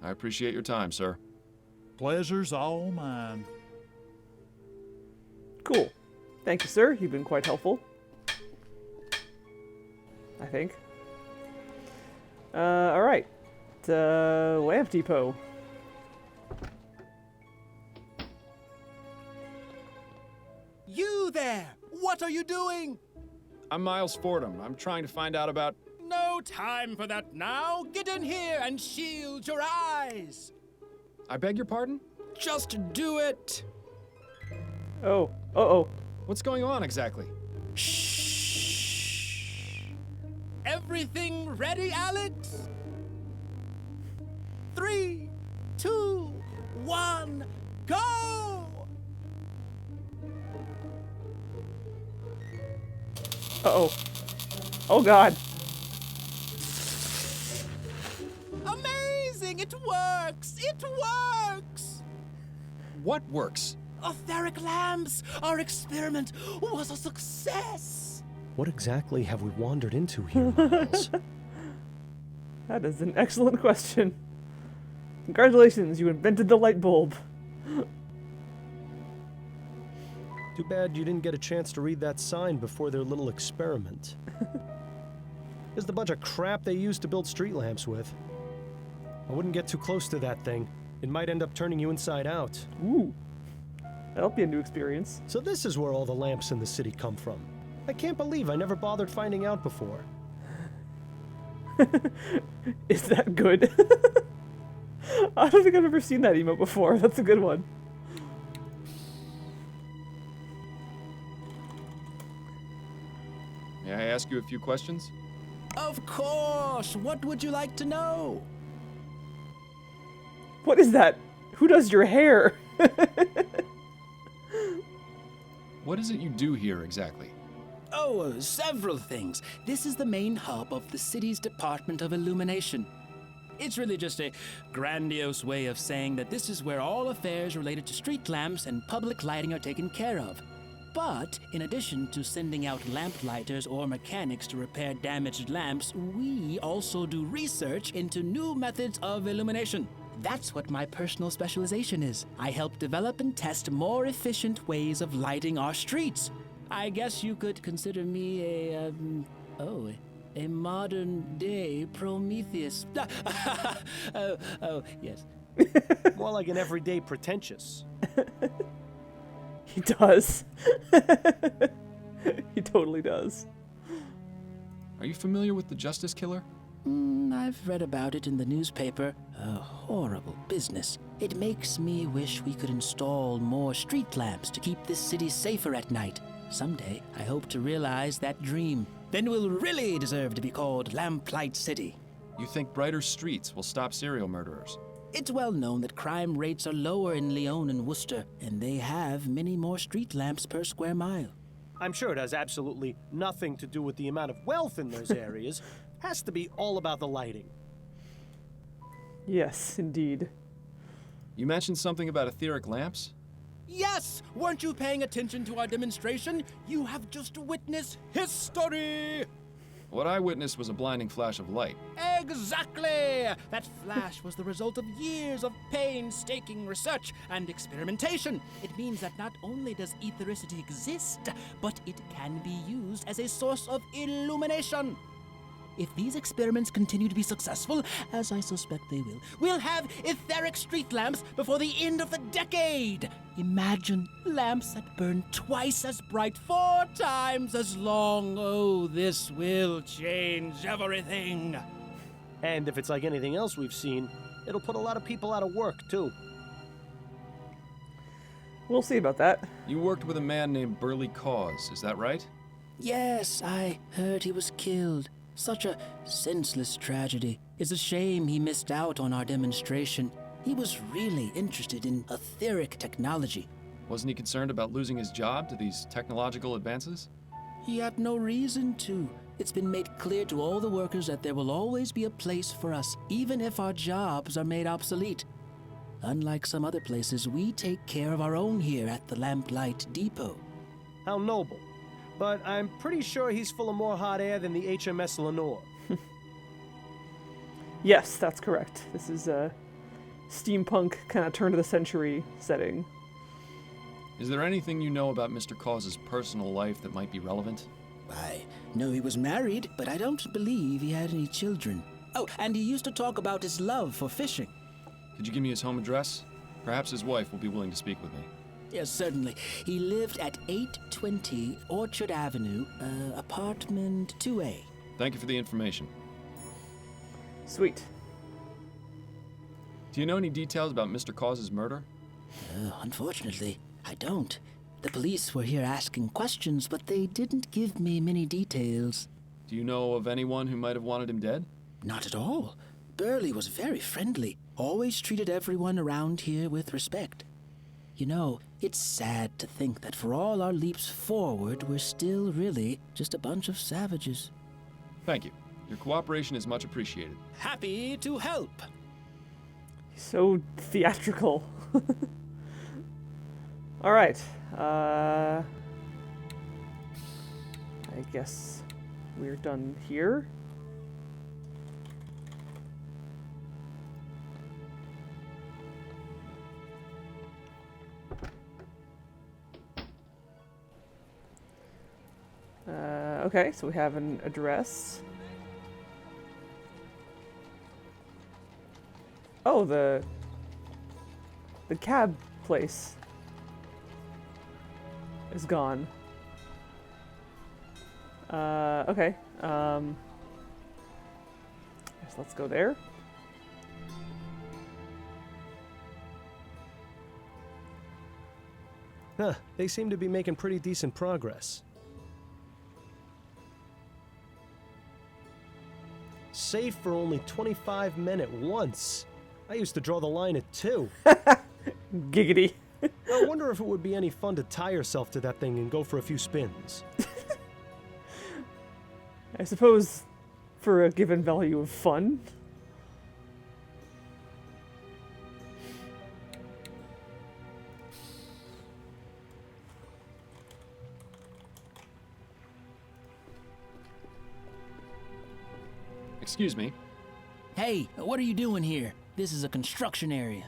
I appreciate your time, sir. Pleasure's all mine. Cool. Thank you, sir. You've been quite helpful. I think. All right. Lamp Depot. You there! What are you doing? I'm Miles Fordham. I'm trying to find out about... No time for that now! Get in here and shield your eyes! I beg your pardon? Just do it! Oh. Uh-oh. What's going on exactly? Shh! Everything ready, Alex? 3, 2, 1, go! Uh-oh. Oh, God. Amazing! It works! It works! What works? Etheric lamps! Our experiment was a success! What exactly have we wandered into here, Miles? That is an excellent question. Congratulations, you invented the light bulb. Too bad you didn't get a chance to read that sign before their little experiment. It's the bunch of crap they used to build street lamps with. I wouldn't get too close to that thing. It might end up turning you inside out. Ooh. That'll be a new experience. So this is where all the lamps in the city come from. I can't believe I never bothered finding out before. Is that good? I don't think I've ever seen that emote before. That's a good one. May I ask you a few questions? Of course! What would you like to know? What is that? Who does your hair? What is it you do here exactly? Oh, several things. This is the main hub of the city's Department of Illumination. It's really just a grandiose way of saying that this is where all affairs related to street lamps and public lighting are taken care of. But, in addition to sending out lamplighters or mechanics to repair damaged lamps, we also do research into new methods of illumination. That's what my personal specialization is. I help develop and test more efficient ways of lighting our streets. I guess you could consider me a modern-day Prometheus. Yes. More like an everyday pretentious. He does. He totally does. Are you familiar with the Justice Killer? I've read about it in the newspaper. A horrible business. It makes me wish we could install more street lamps to keep this city safer at night. Someday, I hope to realize that dream. Then we'll really deserve to be called Lamplight City. You think brighter streets will stop serial murderers? It's well known that crime rates are lower in Lyon and Worcester, and they have many more street lamps per square mile. I'm sure it has absolutely nothing to do with the amount of wealth in those areas. Has to be all about the lighting. Yes, indeed. You mentioned something about etheric lamps? Yes! Weren't you paying attention to our demonstration? You have just witnessed history! What I witnessed was a blinding flash of light. Exactly! That flash was the result of years of painstaking research and experimentation. It means that not only does ethericity exist, but it can be used as a source of illumination. If these experiments continue to be successful, as I suspect they will, we'll have etheric street lamps before the end of the decade. Imagine lamps that burn twice as bright, 4 times as long. Oh, this will change everything. And if it's like anything else we've seen, it'll put a lot of people out of work, too. We'll see about that. You worked with a man named Burley Cause, is that right? Yes, I heard he was killed. Such a senseless tragedy. It's a shame he missed out on our demonstration. He was really interested in etheric technology. Wasn't he concerned about losing his job to these technological advances? He had no reason to. It's been made clear to all the workers that there will always be a place for us, even if our jobs are made obsolete. Unlike some other places, we take care of our own here at the Lamplight Depot. How noble. But I'm pretty sure he's full of more hot air than the HMS Lenore. Yes, that's correct. This is a steampunk kind of turn of the century setting. Is there anything you know about Mr. Cause's personal life that might be relevant? I know he was married, but I don't believe he had any children. Oh, and he used to talk about his love for fishing. Could you give me his home address? Perhaps his wife will be willing to speak with me. Yes, certainly. He lived at 820 Orchard Avenue, apartment 2A. Thank you for the information. Sweet. Do you know any details about Mr. Cause's murder? Unfortunately, I don't. The police were here asking questions, but they didn't give me many details. Do you know of anyone who might have wanted him dead? Not at all. Burley was very friendly, always treated everyone around here with respect. You know, it's sad to think that for all our leaps forward, we're still really just a bunch of savages. Thank you. Your cooperation is much appreciated. Happy to help. So theatrical. All right. I guess we're done here. Okay, so we have an address. Oh, the cab place is gone. Okay. Guess let's go there. Huh, they seem to be making pretty decent progress. Safe for only 25 men at once. I used to draw the line at 2. Giggity. I wonder if it would be any fun to tie yourself to that thing and go for a few spins. I suppose for a given value of fun. Excuse me. Hey, what are you doing here? This is a construction area.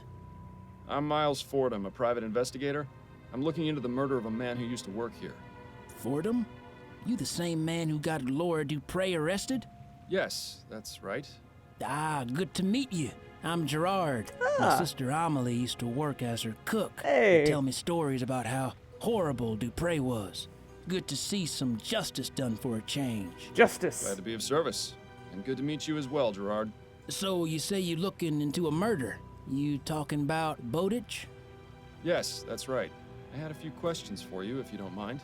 I'm Miles Fordham, a private investigator. I'm looking into the murder of a man who used to work here. Fordham? You the same man who got Laura Dupre arrested? Yes, that's right. Ah, good to meet you. I'm Gerard. My sister Amelie used to work as her cook. Hey. She'd tell me stories about how horrible Dupre was. Good to see some justice done for a change. Justice. Glad to be of service. And good to meet you as well, Gerard. So you say you looking into a murder? You talking about Bowditch? Yes, that's right. I had a few questions for you, if you don't mind.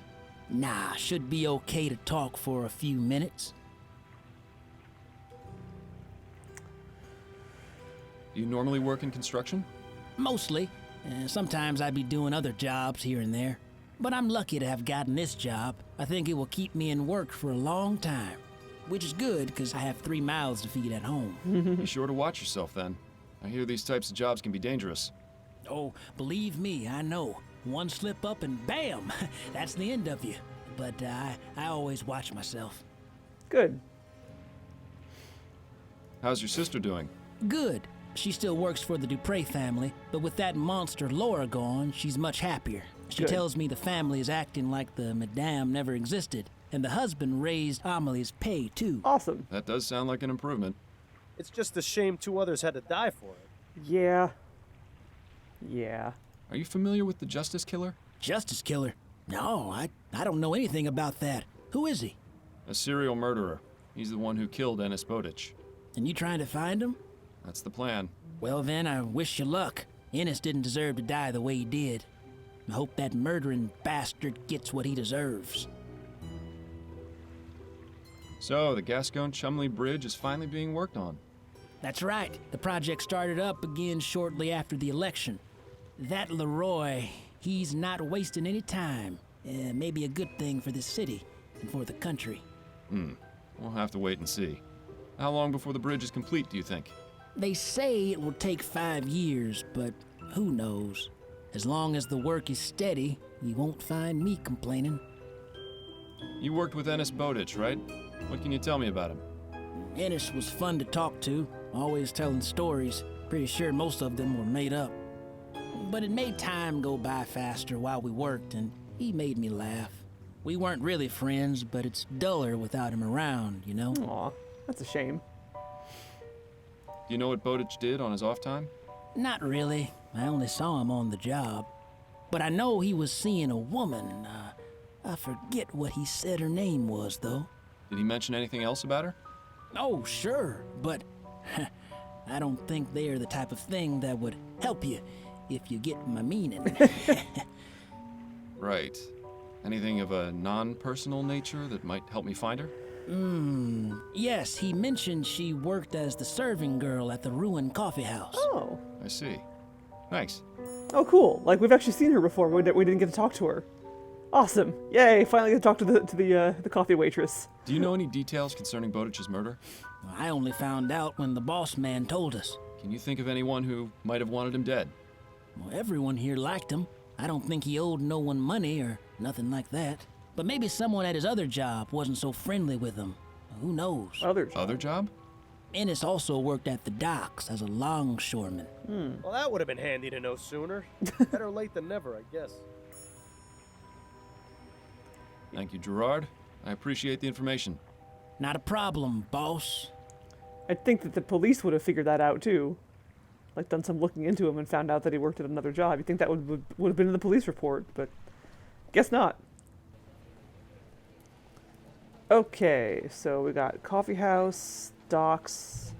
Nah, should be okay to talk for a few minutes. Do you normally work in construction? Mostly. Sometimes I'd be doing other jobs here and there. But I'm lucky to have gotten this job. I think it will keep me in work for a long time. Which is good, because I have 3 mouths to feed at home. Be sure to watch yourself, then. I hear these types of jobs can be dangerous. Oh, believe me, I know. One slip up and bam! That's the end of you. But I always watch myself. Good. How's your sister doing? Good. She still works for the Dupre family, but with that monster Laura gone, she's much happier. She Good. tells me the family is acting like the madame never existed, and the husband raised Amelie's pay, too. Awesome. That does sound like an improvement. It's just a shame 2 others had to die for it. Yeah. Yeah. Are you familiar with the Justice Killer? Justice Killer? No, I don't know anything about that. Who is he? A serial murderer. He's the one who killed Ennis Bowditch. And you trying to find him? That's the plan. Well then, I wish you luck. Ennis didn't deserve to die the way he did. I hope that murdering bastard gets what he deserves. So, the Gascon-Chumley Bridge is finally being worked on. That's right. The project started up again shortly after the election. That Leroy, he's not wasting any time. Maybe a good thing for this city and for the country. We'll have to wait and see. How long before the bridge is complete, do you think? They say it will take 5 years, but who knows? As long as the work is steady, you won't find me complaining. You worked with Ennis Bowditch, right? What can you tell me about him? Ennis was fun to talk to, always telling stories. Pretty sure most of them were made up. But it made time go by faster while we worked, and he made me laugh. We weren't really friends, but it's duller without him around, you know? Aw, that's a shame. Do you know what Bowditch did on his off time? Not really. I only saw him on the job. But I know he was seeing a woman. I forget what he said her name was, though. Did he mention anything else about her? Oh, sure, but I don't think they are the type of thing that would help you, if you get my meaning. Right. Anything of a non-personal nature that might help me find her? Yes, he mentioned she worked as the serving girl at the ruined coffee house. Oh. I see. Thanks. Oh, cool. Like, we've actually seen her before, but we didn't get to talk to her. Awesome. Yay, finally get to talk to the coffee waitress. Do you know any details concerning Bowditch's murder? I only found out when the boss man told us. Can you think of anyone who might have wanted him dead? Well, everyone here liked him. I don't think he owed no one money or nothing like that. But maybe someone at his other job wasn't so friendly with him. Who knows? Other job? Ennis also worked at the docks as a longshoreman. Well, that would have been handy to know sooner. Better late than never, I guess. Thank you, Gerard. I appreciate the information. Not a problem, boss. I think that the police would have figured that out too. Like, done some looking into him and found out that he worked at another job. You think that would have been in the police report, but guess not. Okay, so we got coffee house, docks,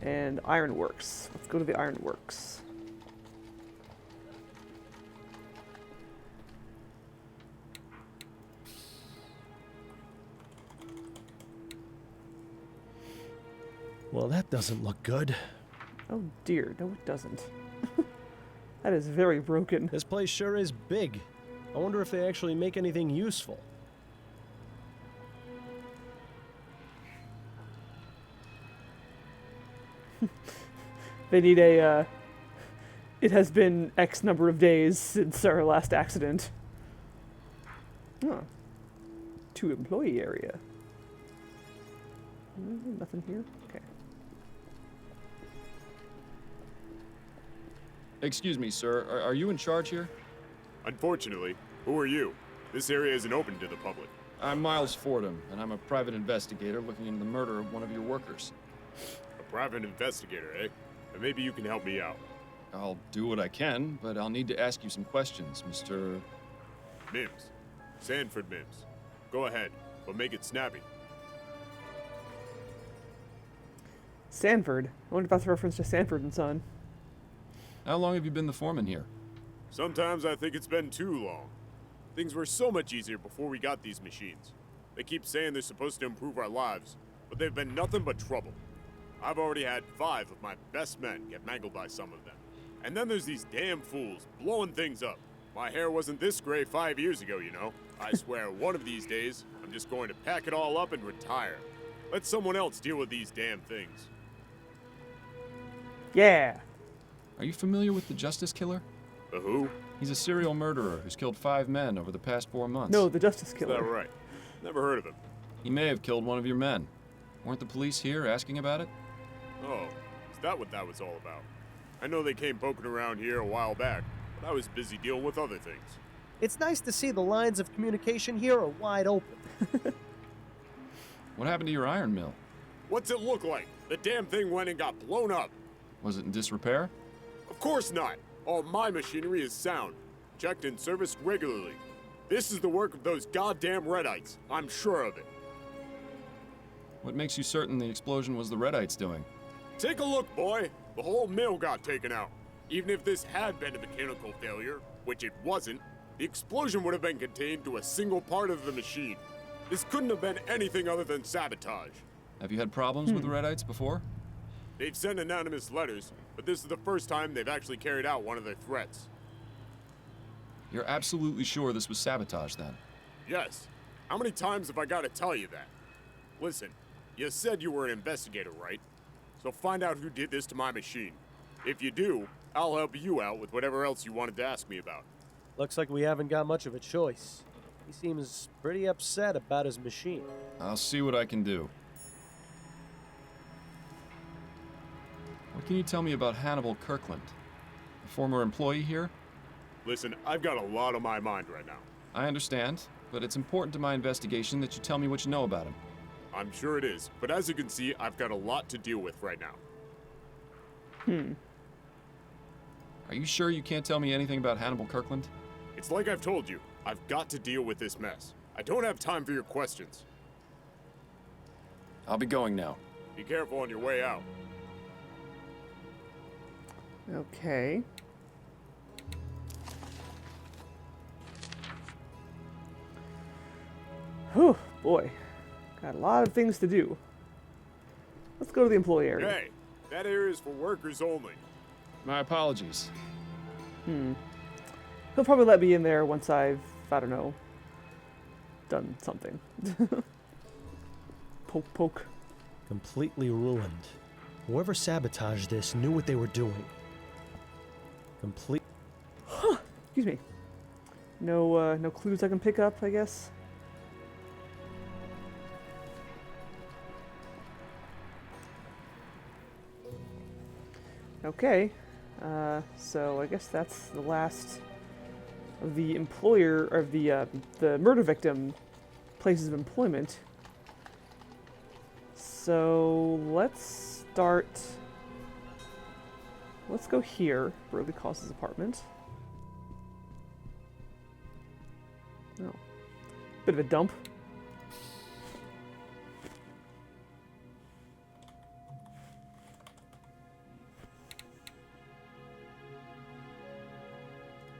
and ironworks. Let's go to the ironworks. Well, that doesn't look good. Oh dear, no it doesn't. That is very broken. This place sure is big. I wonder if they actually make anything useful. They need a, it has been X number of days since our last accident. Oh. To employee area. Nothing here? Okay. Excuse me, sir. Are you in charge here? Unfortunately. Who are you? This area isn't open to the public. I'm Miles Fordham, and I'm a private investigator looking into the murder of one of your workers. A private investigator, eh? And maybe you can help me out. I'll do what I can, but I'll need to ask you some questions, Mr. Mims. Sanford Mims. Go ahead, but make it snappy. Sanford? I wonder if that's a reference to Sanford and Son. How long have you been the foreman here? Sometimes I think it's been too long. Things were so much easier before we got these machines. They keep saying they're supposed to improve our lives, but they've been nothing but trouble. I've already had 5 of my best men get mangled by some of them. And then there's these damn fools blowing things up. My hair wasn't this gray 5 years ago, you know. I swear one of these days, I'm just going to pack it all up and retire. Let someone else deal with these damn things. Yeah. Are you familiar with the Justice Killer? The who? He's a serial murderer who's killed 5 men over the past 4 months. No, the Justice Is Killer. that right? Never heard of him. He may have killed one of your men. Weren't the police here asking about it? Oh, is that what that was all about? I know they came poking around here a while back, but I was busy dealing with other things. It's nice to see the lines of communication here are wide open. What happened to your iron mill? What's it look like? The damn thing went and got blown up. Was it in disrepair? Of course not. All my machinery is sound, checked and serviced regularly. This is the work of those goddamn Redites. I'm sure of it. What makes you certain the explosion was the Redites doing? Take a look, boy. The whole mill got taken out. Even if this had been a mechanical failure, which it wasn't, the explosion would have been contained to a single part of the machine. This couldn't have been anything other than sabotage. Have you had problems with the Redites before? They've sent anonymous letters, but this is the first time they've actually carried out one of their threats. You're absolutely sure this was sabotage then? Yes. How many times have I got to tell you that? Listen, you said you were an investigator, right? So find out who did this to my machine. If you do, I'll help you out with whatever else you wanted to ask me about. Looks like we haven't got much of a choice. He seems pretty upset about his machine. I'll see what I can do. What can you tell me about Hannibal Kirkland? A former employee here? Listen, I've got a lot on my mind right now. I understand, but it's important to my investigation that you tell me what you know about him. I'm sure it is, but as you can see, I've got a lot to deal with right now. Are you sure you can't tell me anything about Hannibal Kirkland? It's like I've told you, I've got to deal with this mess. I don't have time for your questions. I'll be going now. Be careful on your way out. Okay. Whew, boy. Got a lot of things to do. Let's go to the employee area. Hey, that area is for workers only. My apologies. He'll probably let me in there once I've, I don't know, done something. Poke, poke. Completely ruined. Whoever sabotaged this knew what they were doing. Excuse me. No, no clues I can pick up, I guess. Okay. So I guess that's the last of the employer of the murder victim places of employment. So let's start. Let's go here, Burley Cause's apartment. Oh, bit of a dump.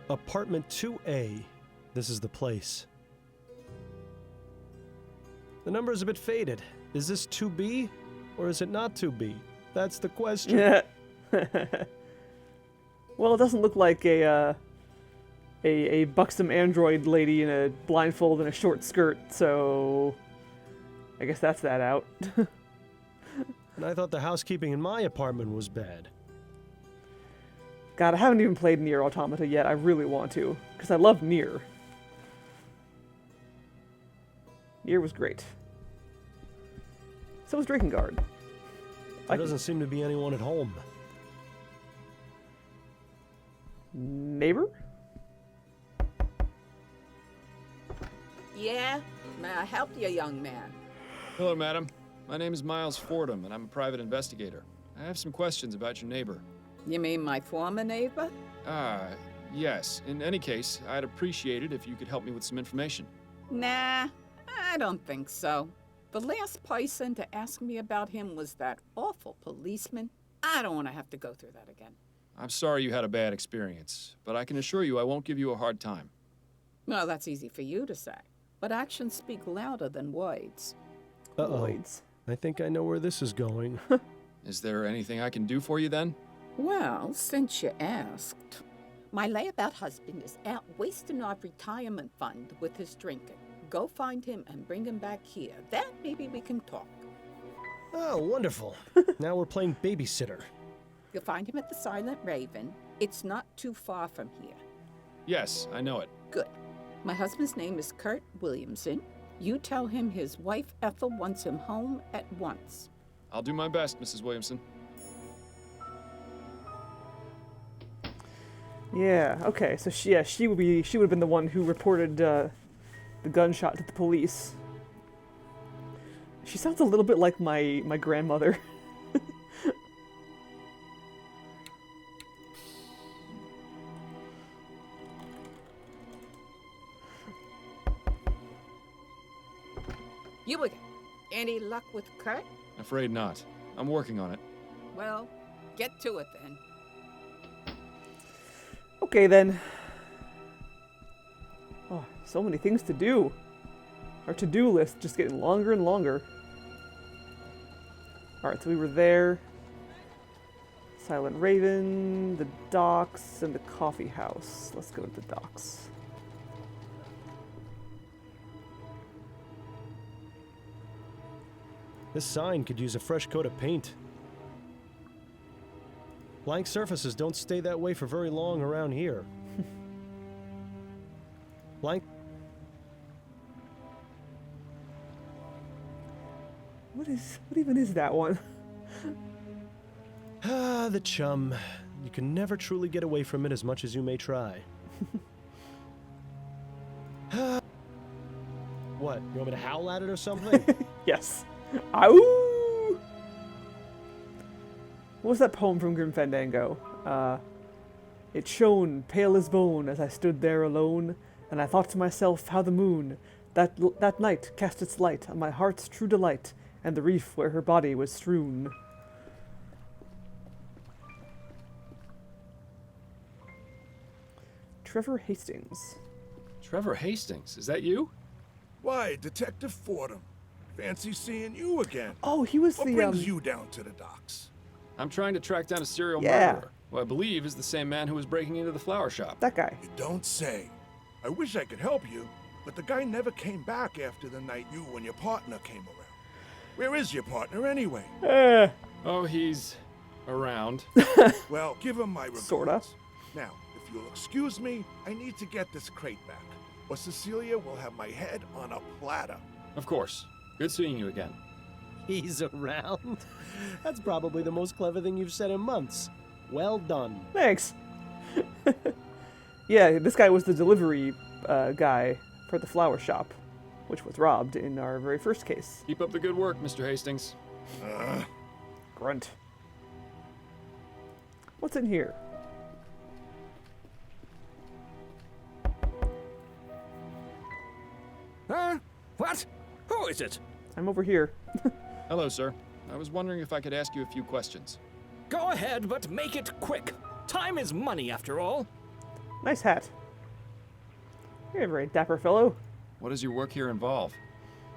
Apartment 2A. This is the place. The number is a bit faded. Is this 2B or is it not 2B? That's the question. Yeah. Well, it doesn't look like a buxom android lady in a blindfold and a short skirt, so I guess that's that out. And I thought the housekeeping in my apartment was bad. God, I haven't even played Nier Automata yet. I really want to, because I love Nier. Nier was great. So was Drakengard. There doesn't seem to be anyone at home. Neighbor? Yeah? May I help you, young man? Hello, madam. My name is Miles Fordham, and I'm a private investigator. I have some questions about your neighbor. You mean my former neighbor? Yes. In any case, I'd appreciate it if you could help me with some information. Nah, I don't think so. The last person to ask me about him was that awful policeman. I don't want to have to go through that again. I'm sorry you had a bad experience, but I can assure you I won't give you a hard time. Well, that's easy for you to say, but actions speak louder than words. Uh-oh. I think I know where this is going. Is there anything I can do for you then? Well, since you asked, my layabout husband is out wasting our retirement fund with his drinking. Go find him and bring him back here. Then maybe we can talk. Oh, wonderful. Now we're playing babysitter. You'll find him at the Silent Raven. It's not too far from here. Yes, I know it. Good. My husband's name is Kurt Williamson. You tell him his wife Ethel wants him home at once. I'll do my best, Mrs. Williamson. Yeah. Okay. So she would have been the one who reported the gunshot to the police. She sounds a little bit like my grandmother. You again. Any luck with Kurt? Afraid not. I'm working on it. Well, get to it then. Okay then. Oh, so many things to do. Our to-do list just getting longer and longer. Alright, so we were there. Silent Raven, the docks, and the coffee house. Let's go to the docks. This sign could use a fresh coat of paint. Blank surfaces don't stay that way for very long around here. Blank. What even is that one? Ah, the chum. You can never truly get away from it as much as you may try. What? You want me to howl at it or something? Yes. Ow! What was that poem from Grim Fandango? It shone pale as bone as I stood there alone, and I thought to myself how the moon that night cast its light on my heart's true delight, and the reef where her body was strewn. Trevor Hastings. Trevor Hastings, is that you? Why, Detective Fordham. Fancy seeing you again. Oh, he was what the brings you down to the docks? I'm trying to track down a serial Yeah. murderer, who I believe is the same man who was breaking into the flower shop. That guy. You don't say. I wish I could help you, but the guy never came back after the night you and your partner came around. Where is your partner anyway? Oh, he's around. Well, give him my regards. Sorta. Now, if you'll excuse me, I need to get this crate back, or Cecilia will have my head on a platter. Of course. Good seeing you again. He's around. That's probably the most clever thing you've said in months. Well done. Thanks. Yeah, this guy was the delivery guy for the flower shop, which was robbed in our very first case. Keep up the good work, Mr. Hastings. Grunt. What's in here? Huh? What? Who is it? I'm over here. Hello, sir. I was wondering if I could ask you a few questions. Go ahead, but make it quick. Time is money, after all. Nice hat. You're a very dapper fellow. What does your work here involve?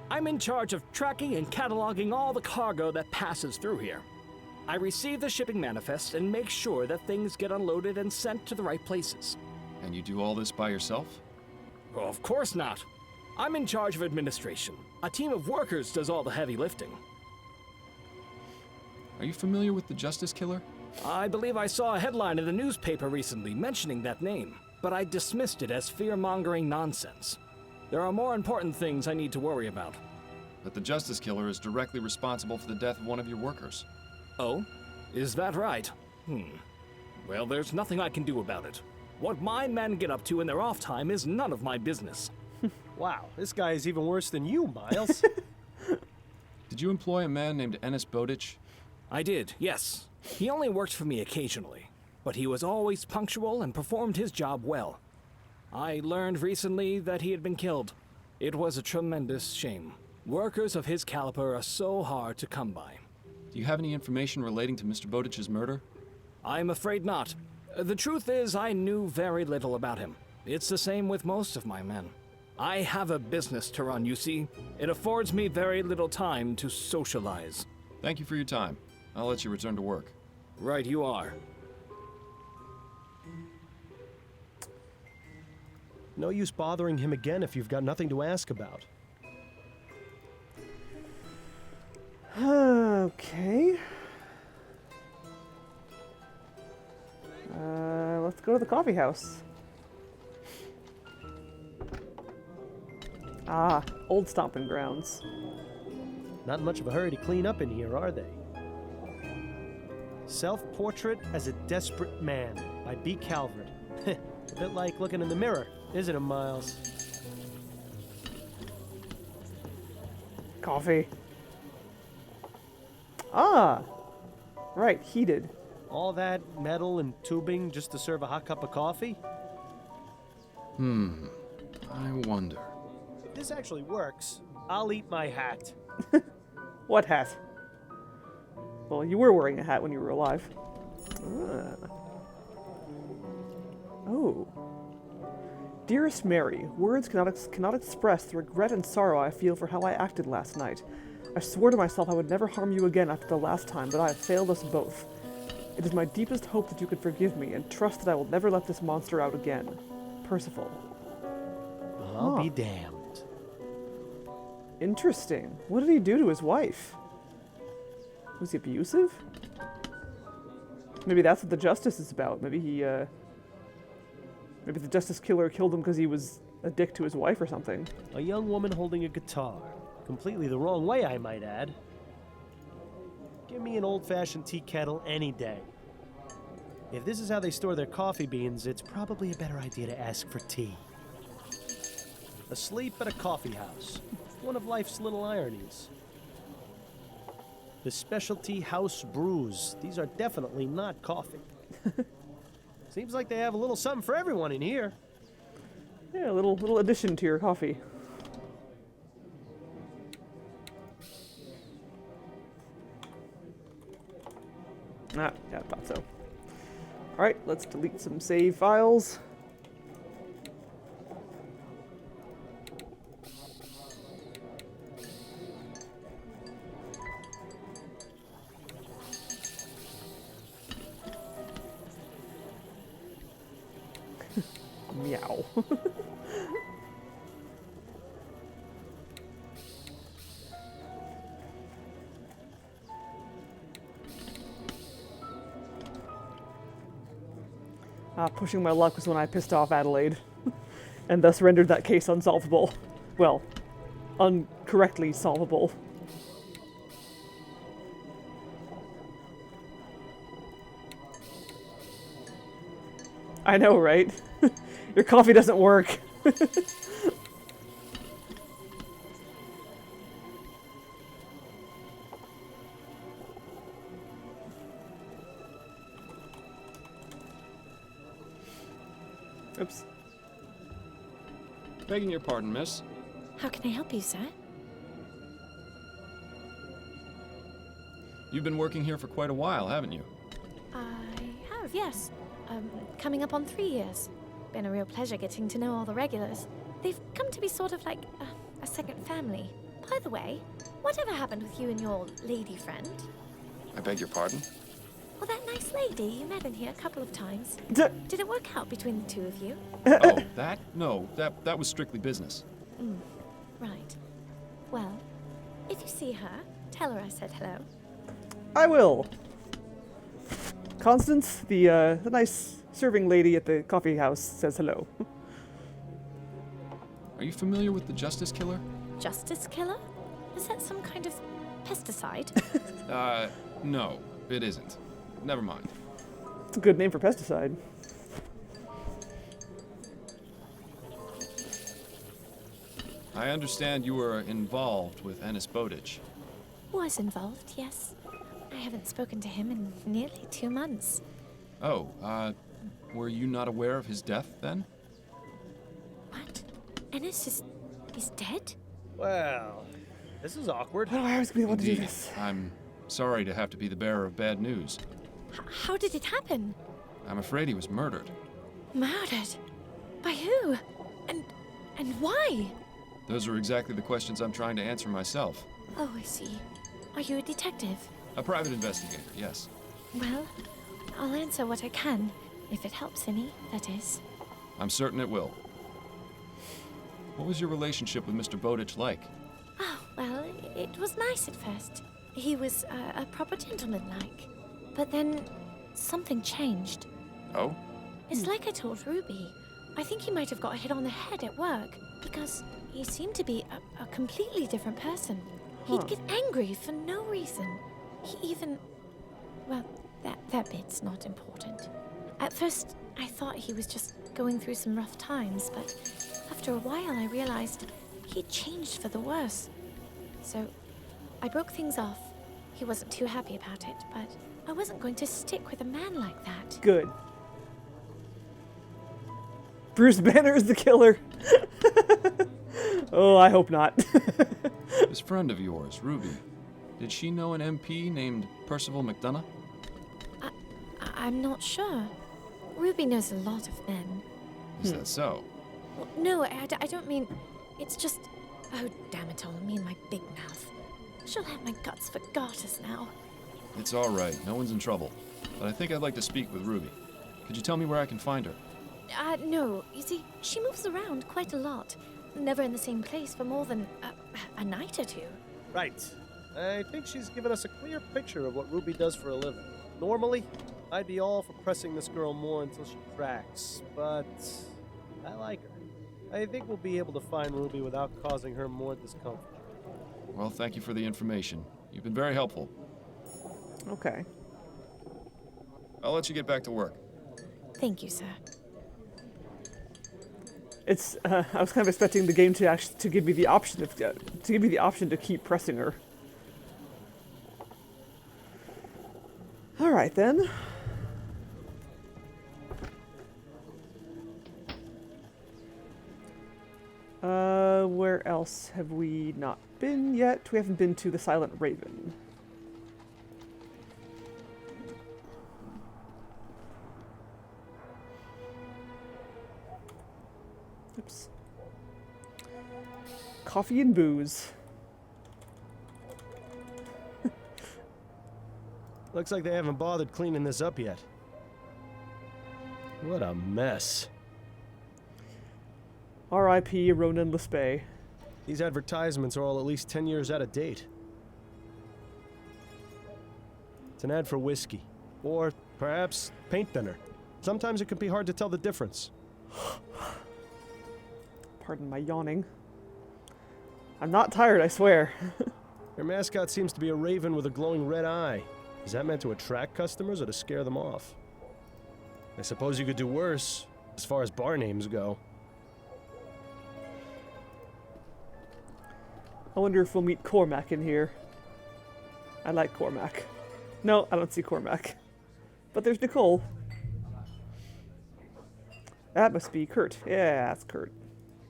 I'm in charge of tracking and cataloging all the cargo that passes through here. I receive the shipping manifest and make sure that things get unloaded and sent to the right places. And you do all this by yourself? Well, of course not. I'm in charge of administration. A team of workers does all the heavy lifting. Are you familiar with the Justice Killer? I believe I saw a headline in the newspaper recently mentioning that name, but I dismissed it as fear-mongering nonsense. There are more important things I need to worry about. But the Justice Killer is directly responsible for the death of one of your workers. Oh? Is that right? Well, there's nothing I can do about it. What my men get up to in their off time is none of my business. Wow, this guy is even worse than you, Miles. Did you employ a man named Ennis Bowditch? I did, yes. He only worked for me occasionally, but he was always punctual and performed his job well. I learned recently that he had been killed. It was a tremendous shame. Workers of his caliber are so hard to come by. Do you have any information relating to Mr. Bowditch's murder? I'm afraid not. The truth is, I knew very little about him. It's the same with most of my men. I have a business to run, you see. It affords me very little time to socialize. Thank you for your time. I'll let you return to work. Right you are. No use bothering him again if you've got nothing to ask about. Okay. Let's go to the coffee house. Ah, old stomping grounds. Not much of a hurry to clean up in here, are they? Self-Portrait as a Desperate Man by B. Calvert. A bit like looking in the mirror, isn't it, Miles? Coffee. Ah, right, heated. All that metal and tubing just to serve a hot cup of coffee? I wonder. If this actually works, I'll eat my hat. What hat? Well, you were wearing a hat when you were alive. Ah. Oh. Dearest Mary, words cannot express the regret and sorrow I feel for how I acted last night. I swore to myself I would never harm you again after the last time, but I have failed us both. It is my deepest hope that you can forgive me and trust that I will never let this monster out again. Percival. I'll be damned. Interesting. What did he do to his wife? Was he abusive? Maybe that's what the justice is about. Maybe he, maybe the justice killer killed him because he was a dick to his wife or something. A young woman holding a guitar. Completely the wrong way, I might add. Give me an old-fashioned tea kettle any day. If this is how they store their coffee beans, it's probably a better idea to ask for tea. Asleep at a coffee house. One of life's little ironies. The specialty house brews. These are definitely not coffee. Seems like they have a little something for everyone in here. Yeah, a little addition to your coffee. Ah, yeah, I thought so. Alright, let's delete some save files. Meow. Pushing my luck was when I pissed off Adelaide, and thus rendered that case unsolvable. Well, incorrectly solvable. I know, right? Your coffee doesn't work. Oops. Begging your pardon, miss. How can I help you, sir? You've been working here for quite a while, haven't you? I have, yes. Coming up on 3 years. Been a real pleasure getting to know all the regulars. They've come to be sort of like a second family. By the way, whatever happened with you and your lady friend? I beg your pardon? Well, that nice lady you met in here a couple of times. Did it work out between the two of you? Oh, that? No, that was strictly business. Right. Well, if you see her, tell her I said hello. I will. Constance, the nice serving lady at the coffee house, says hello. Are you familiar with the Justice Killer? Justice Killer? Is that some kind of pesticide? No, it isn't. Never mind. It's a good name for pesticide. I understand you were involved with Ennis Bowditch. Was involved, yes. I haven't spoken to him in nearly 2 months. Oh, were you not aware of his death then? What? Ennis is dead? Well, this is awkward. Oh, I was going to be able to do Indeed. this. I'm sorry to have to be the bearer of bad news. How did it happen? I'm afraid he was murdered. Murdered? By who? And why? Those are exactly the questions I'm trying to answer myself. Oh, I see. Are you a detective? A private investigator, yes. Well, I'll answer what I can. If it helps any, that is. I'm certain it will. What was your relationship with Mr. Bowditch like? Oh, well, it was nice at first. He was a proper gentleman-like. But then something changed. Oh? It's like I told Ruby. I think he might have got hit on the head at work because he seemed to be a completely different person. He'd get angry for no reason. He even... Well, that bit's not important. At first, I thought he was just going through some rough times, but after a while I realized he'd changed for the worse. So I broke things off. He wasn't too happy about it, but I wasn't going to stick with a man like that. Good. Bruce Banner is the killer. Oh, I hope not. This friend of yours, Ruby, did she know an MP named Percival McDonough? I'm not sure. Ruby knows a lot of men. Is that so? No, I don't mean... It's just... Oh, damn it all, me and my big mouth. She'll have my guts for garters now. It's all right. No one's in trouble. But I think I'd like to speak with Ruby. Could you tell me where I can find her? No. You see, she moves around quite a lot. Never in the same place for more than a night or two. Right. I think she's given us a clear picture of what Ruby does for a living. Normally, I'd be all for pressing this girl more until she cracks, but I like her. I think we'll be able to find Ruby without causing her more discomfort. Well, thank you for the information. You've been very helpful. Okay. I'll let you get back to work. Thank you, sir. It's. I was kind of expecting the game to give me the option to keep pressing her. All right then. Where else have we not been yet? We haven't been to the Silent Raven. Oops. Coffee and booze. Looks like they haven't bothered cleaning this up yet. What a mess. R.I.P. Ronan Lespay. These advertisements are all at least 10 years out of date. It's an ad for whiskey. Or perhaps paint thinner. Sometimes it can be hard to tell the difference. Pardon my yawning. I'm not tired, I swear. Your mascot seems to be a raven with a glowing red eye. Is that meant to attract customers or to scare them off? I suppose you could do worse, as far as bar names go. I wonder if we'll meet Cormac in here. I like Cormac. No, I don't see Cormac. But there's Nicole. That must be Kurt. Yeah, that's Kurt.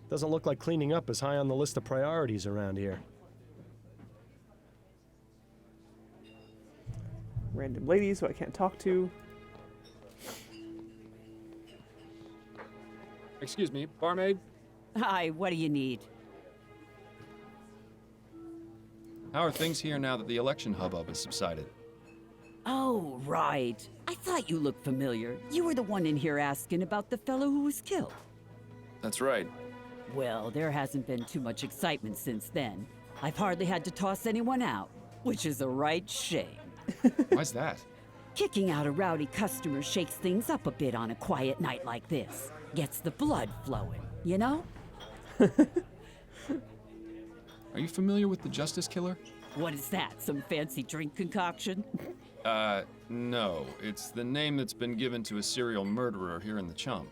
Doesn't look like cleaning up is high on the list of priorities around here. Random ladies who I can't talk to. Excuse me, barmaid? Hi, what do you need? How are things here now that the election hubbub has subsided? Oh, right. I thought you looked familiar. You were the one in here asking about the fellow who was killed. That's right. Well, there hasn't been too much excitement since then. I've hardly had to toss anyone out, which is a right shame. Why's that? Kicking out a rowdy customer shakes things up a bit on a quiet night like this. Gets the blood flowing, you know? Are you familiar with the Justice Killer? What is that, some fancy drink concoction? No. It's the name that's been given to a serial murderer here in the Chum.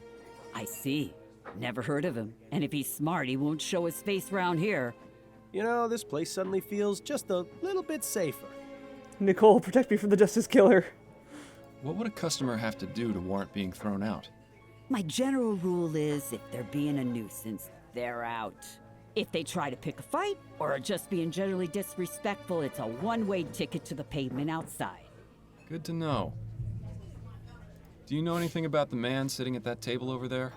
I see. Never heard of him. And if he's smart, he won't show his face round here. You know, this place suddenly feels just a little bit safer. Nicole, protect me from the Justice Killer. What would a customer have to do to warrant being thrown out? My general rule is if they're being a nuisance, they're out. If they try to pick a fight or are just being generally disrespectful, it's a one-way ticket to the pavement outside. Good to know. Do you know anything about the man sitting at that table over there?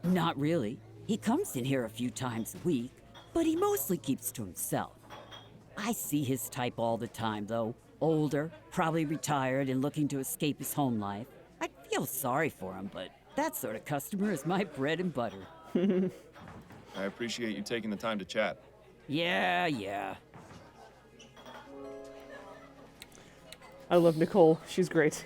Not really. He comes in here a few times a week, but he mostly keeps to himself. I see his type all the time, though. Older, probably retired and looking to escape his home life. I feel sorry for him, but that sort of customer is my bread and butter. I appreciate you taking the time to chat. Yeah. I love Nicole. She's great.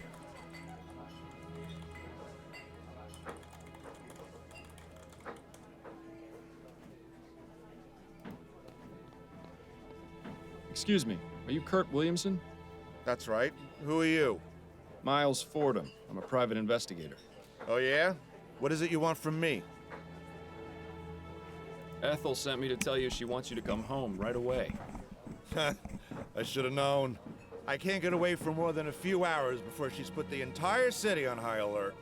Excuse me, are you Kurt Williamson? That's right. Who are you? Miles Fordham. I'm a private investigator. Oh, yeah? What is it you want from me? Ethel sent me to tell you she wants you to come home right away. I should have known. I can't get away for more than a few hours before she's put the entire city on high alert.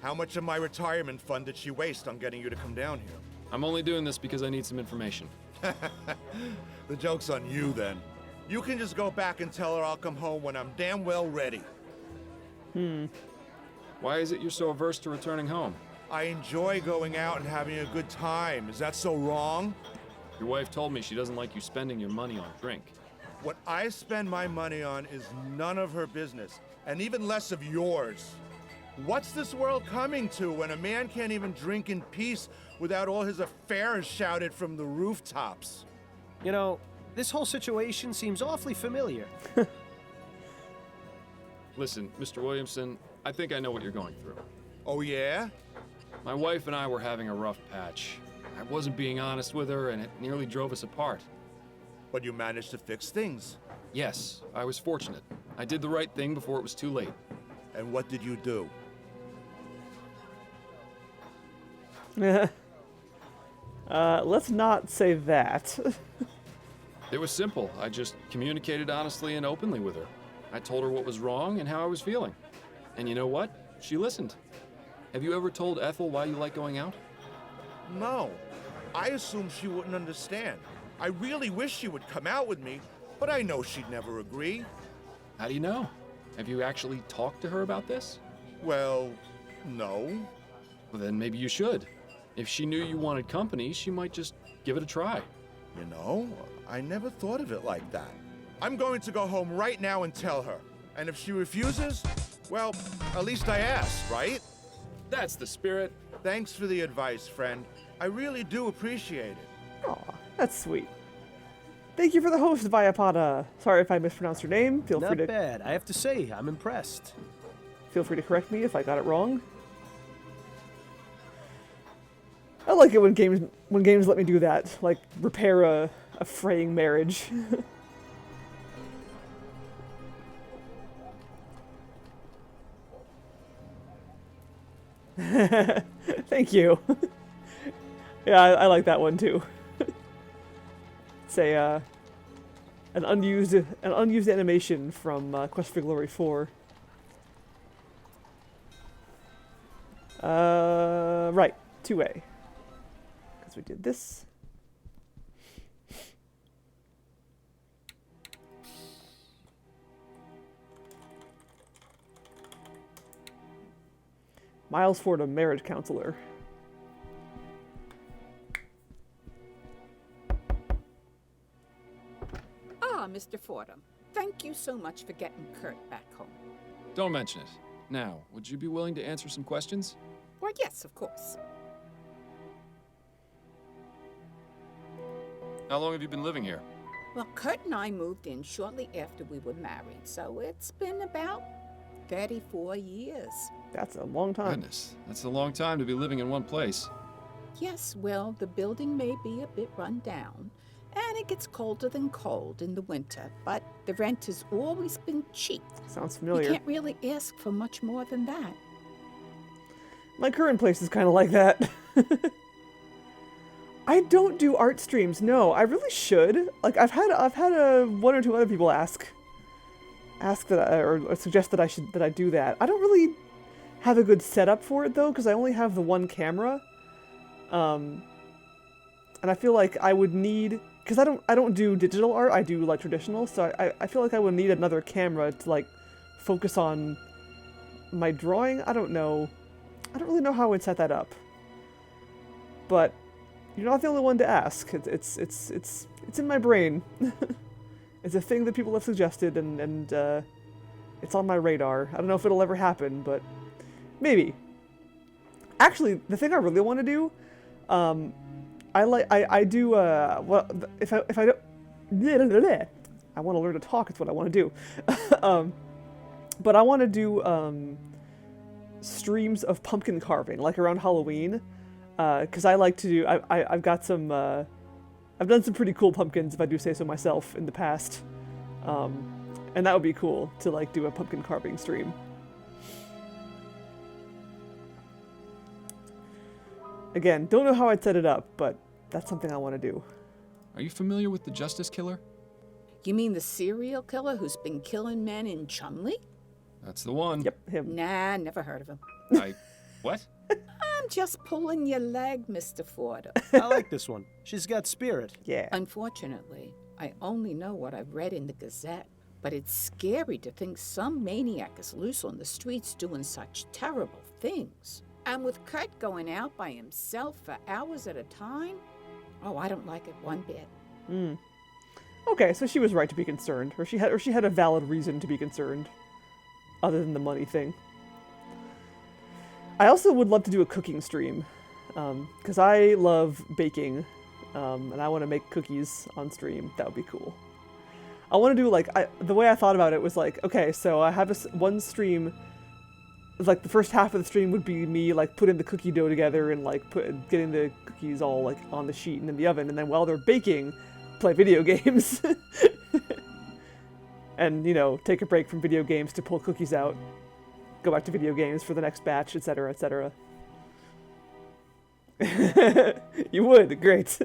How much of my retirement fund did she waste on getting you to come down here? I'm only doing this because I need some information. The joke's on you, then. You can just go back and tell her I'll come home when I'm damn well ready. Why is it you're so averse to returning home? I enjoy going out and having a good time. Is that so wrong? Your wife told me she doesn't like you spending your money on drink. What I spend my money on is none of her business, and even less of yours. What's this world coming to when a man can't even drink in peace without all his affairs shouted from the rooftops? You know, this whole situation seems awfully familiar. Listen, Mr. Williamson, I think I know what you're going through. Oh, yeah? My wife and I were having a rough patch. I wasn't being honest with her, and it nearly drove us apart. But you managed to fix things. Yes, I was fortunate. I did the right thing before it was too late. And what did you do? Let's not say that. It was simple. I just communicated honestly and openly with her. I told her what was wrong and how I was feeling. And you know what? She listened. Have you ever told Ethel why you like going out? No. I assumed she wouldn't understand. I really wish she would come out with me, but I know she'd never agree. How do you know? Have you actually talked to her about this? Well, no. Well, then maybe you should. If she knew you wanted company, she might just give it a try. You know, I never thought of it like that. I'm going to go home right now and tell her. And if she refuses, well, at least I asked, right? That's the spirit. Thanks for the advice, friend. I really do appreciate it. Aw, that's sweet. Thank you for the host, Viapada. Sorry if I mispronounced your name. Feel free Not to bad. I have to say, I'm impressed. feel free to correct me if I got it wrong. I like it when games let me do that, like repair a fraying marriage. Thank you. Yeah, I like that one too. It's an unused animation from Quest for Glory 4. Right, 2A. Because we did this. Miles Fordham, marriage counselor. Ah, Mr. Fordham, thank you so much for getting Kurt back home. Don't mention it. Now, would you be willing to answer some questions? Well, yes, of course. How long have you been living here? Well, Kurt and I moved in shortly after we were married, so it's been about 34 years. That's a long time. Goodness, that's a long time to be living in one place. Yes, well, the building may be a bit run down, and it gets colder than cold in the winter, but the rent has always been cheap. Sounds familiar. You can't really ask for much more than that. My current place is kind of like that. I don't do art streams. No, I really should. Like I've had one or two other people ask that or suggest that I do that. I don't really have a good setup for it though, because I only have the one camera. And I feel like I would need, because I don't do digital art. I do like traditional. So I feel like I would need another camera to like focus on my drawing. I don't know. I don't really know how I would set that up. But you're not the only one to ask. It's in my brain. It's a thing that people have suggested, and it's on my radar. I don't know if it'll ever happen, but maybe. Actually, the thing I really want to do, I do well if I don't, I want to learn to talk. It's what I want to do. But I want to do streams of pumpkin carving, like around Halloween. Because I like to do, I've got some, I've done some pretty cool pumpkins, if I do say so myself, in the past. And that would be cool, to like do a pumpkin carving stream. Again, don't know how I'd set it up, but that's something I want to do. Are you familiar with the Justice Killer? You mean the serial killer who's been killing men in Chumley? That's the one. Yep, him. Nah, never heard of him. What? I'm just pulling your leg, Mr. Fordham. I like this one. She's got spirit. Yeah. Unfortunately, I only know what I've read in the Gazette, but it's scary to think some maniac is loose on the streets doing such terrible things. And with Kurt going out by himself for hours at a time, oh, I don't like it one bit. Okay, so she was right to be concerned, or she had a valid reason to be concerned, other than the money thing. I also would love to do a cooking stream, because I love baking, and I want to make cookies on stream. That would be cool. I want to do, like, the way I thought about it was like, okay, so I have one stream, like, the first half of the stream would be me, like, putting the cookie dough together and, like, getting the cookies all, like, on the sheet and in the oven, and then while they're baking, play video games. And, you know, take a break from video games to pull cookies out, go back to video games for the next batch, etc., etc. You would, great.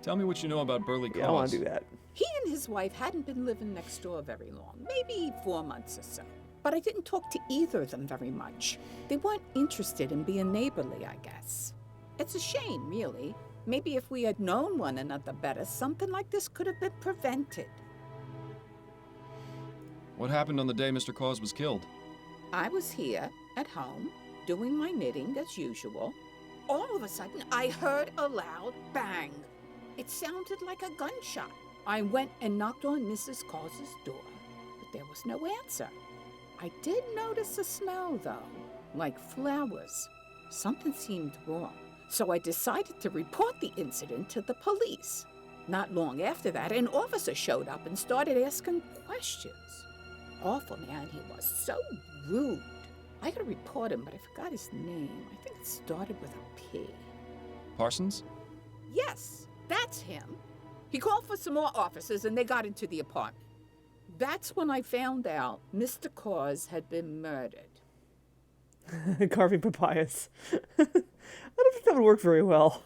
Tell me what you know about Burley Cause. Yeah, I want to do that. He and his wife hadn't been living next door very long, maybe 4 months or so. But I didn't talk to either of them very much. They weren't interested in being neighborly, I guess. It's a shame, really. Maybe if we had known one another better, something like this could have been prevented. What happened on the day Mr. Cause was killed? I was here, at home, doing my knitting as usual. All of a sudden, I heard a loud bang. It sounded like a gunshot. I went and knocked on Mrs. Cause's door, but there was no answer. I did notice a smell, though, like flowers. Something seemed wrong, so I decided to report the incident to the police. Not long after that, an officer showed up and started asking questions. Awful man he was, so rude. I gotta report him, but I forgot his name. I think it started with a P. Parsons? Yes, that's him. He called for some more officers and they got into the apartment. That's when I found out Mr. Cause had been murdered. Carving papayas. I don't think that would work very well.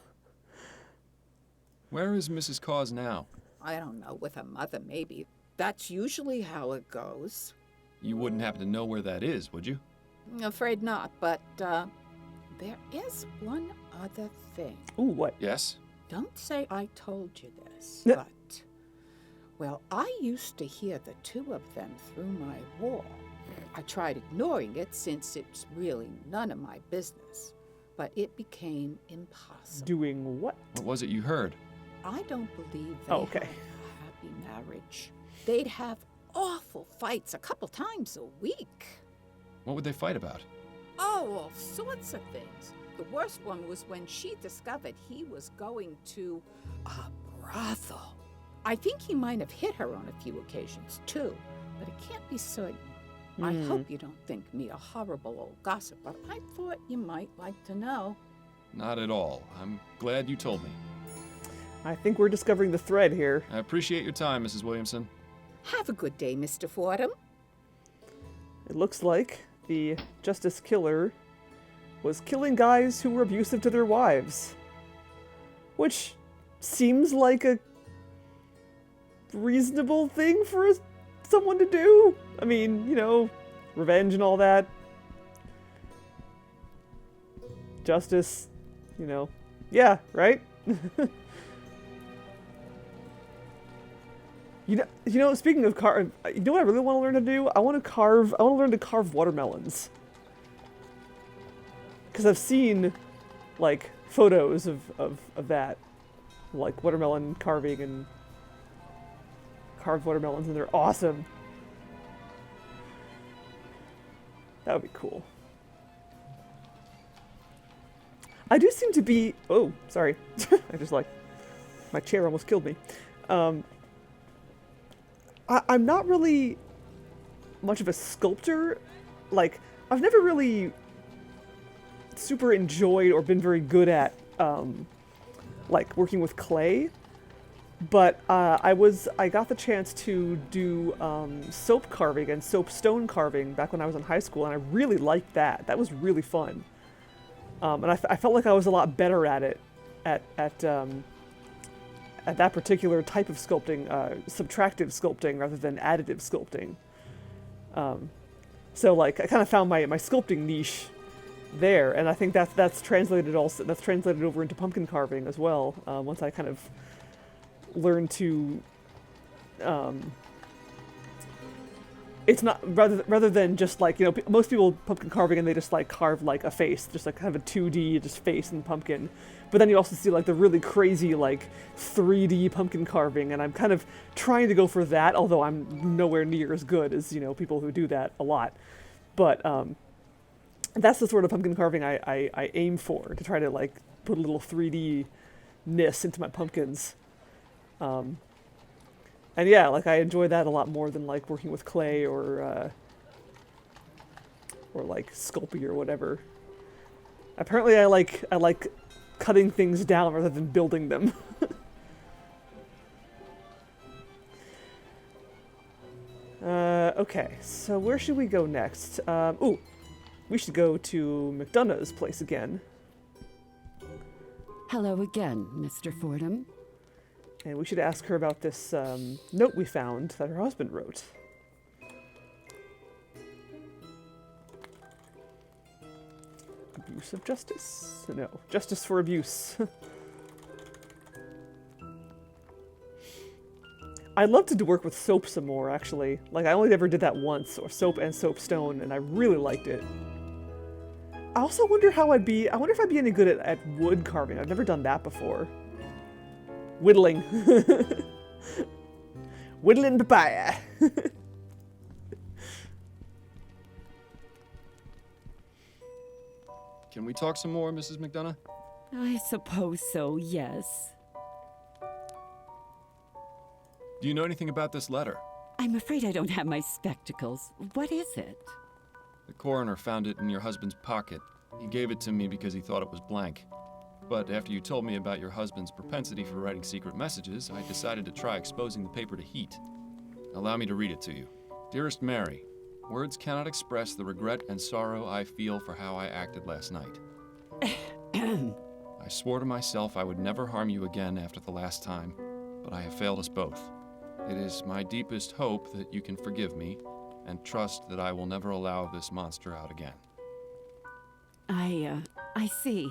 Where is Mrs. Cause now? I don't know, with her mother maybe. That's usually how it goes. You wouldn't happen to know where that is, would you? Afraid not, but there is one other thing. Ooh, what? Yes? Don't say I told you this, but, well, I used to hear the two of them through my wall. I tried ignoring it since it's really none of my business, but it became impossible. Doing what? What was it you heard? I don't believe they had a happy marriage. They'd have awful fights a couple times a week. What would they fight about? Oh, all sorts of things. The worst one was when she discovered he was going to a brothel. I think he might have hit her on a few occasions, too, but it can't be certain. I hope you don't think me a horrible old gossip, but I thought you might like to know. Not at all. I'm glad you told me. I think we're discovering the thread here. I appreciate your time, Mrs. Williamson. Have a good day, Mr. Fordham. It looks like the Justice Killer was killing guys who were abusive to their wives. Which seems like a reasonable thing for someone to do. I mean, you know, revenge and all that. Justice, you know. Yeah, right? You know, speaking of you know what I really want to learn to do? I want to learn to carve watermelons. Because I've seen, like, photos of that. Like, watermelon carving and carved watermelons, and they're awesome. That would be cool. I do seem to be... Oh, sorry. I just, like... My chair almost killed me. I'm not really much of a sculptor. Like, I've never really super enjoyed or been very good at, like, working with clay. But I got the chance to do soap carving and soap stone carving back when I was in high school, and I really liked that. That was really fun. And I felt like I was a lot better at it at that particular type of sculpting, subtractive sculpting rather than additive sculpting. So like I kind of found my sculpting niche there, and I think that's translated over into pumpkin carving as well. Once I kind of learned to it's not rather than just like, you know, most people pumpkin carving and they just like carve like a face, just like kind of a 2D just face in the pumpkin. But then you also see like the really crazy like 3D pumpkin carving, and I'm kind of trying to go for that, although I'm nowhere near as good as, you know, people who do that a lot. But that's the sort of pumpkin carving I aim for, to try to like put a little 3D-ness into my pumpkins. And yeah, like I enjoy that a lot more than like working with clay or like Sculpey or whatever. Apparently I like cutting things down rather than building them. Okay, so where should we go next? Ooh, we should go to McDonough's place again. Hello again, Mr. Fordham. And we should ask her about this note we found that her husband wrote. Abuse of justice? No, justice for abuse. I'd love to work with soap some more, actually. Like, I only ever did that once, or soap and soapstone, and I really liked it. I also wonder how I'd be... I wonder if I'd be any good at wood carving. I've never done that before. Whittling. Whittling papaya. Can we talk some more, Mrs. McDonough? I suppose so, yes. Do you know anything about this letter? I'm afraid I don't have my spectacles. What is it? The coroner found it in your husband's pocket. He gave it to me because he thought it was blank. But after you told me about your husband's propensity for writing secret messages, I decided to try exposing the paper to heat. Allow me to read it to you. Dearest Mary, words cannot express the regret and sorrow I feel for how I acted last night. I swore to myself I would never harm you again after the last time, but I have failed us both. It is my deepest hope that you can forgive me and trust that I will never allow this monster out again. I see.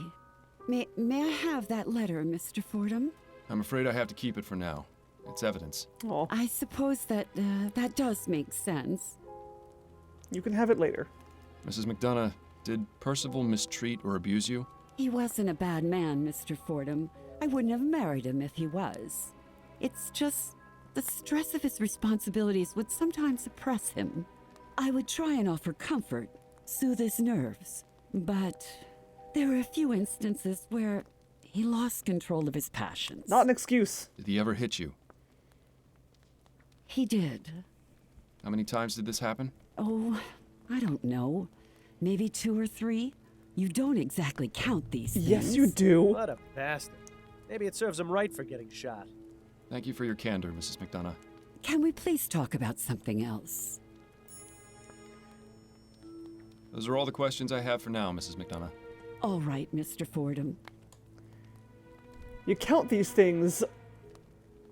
May I have that letter, Mr. Fordham? I'm afraid I have to keep it for now. It's evidence. Oh, I suppose that does make sense. you can have it later. Mrs. McDonough, did Percival mistreat or abuse you? He wasn't a bad man, Mr. Fordham. I wouldn't have married him if he was. It's just the stress of his responsibilities would sometimes oppress him. I would try and offer comfort, soothe his nerves, but there were a few instances where he lost control of his passions. Not an excuse. Did he ever hit you? He did. How many times did this happen? Oh, I don't know. Maybe 2 or 3? You don't exactly count these things. Yes, you do. What a bastard. Maybe it serves him right for getting shot. Thank you for your candor, Mrs. McDonough. Can we please talk about something else? Those are all the questions I have for now, Mrs. McDonough. All right, Mr. Fordham. You count these things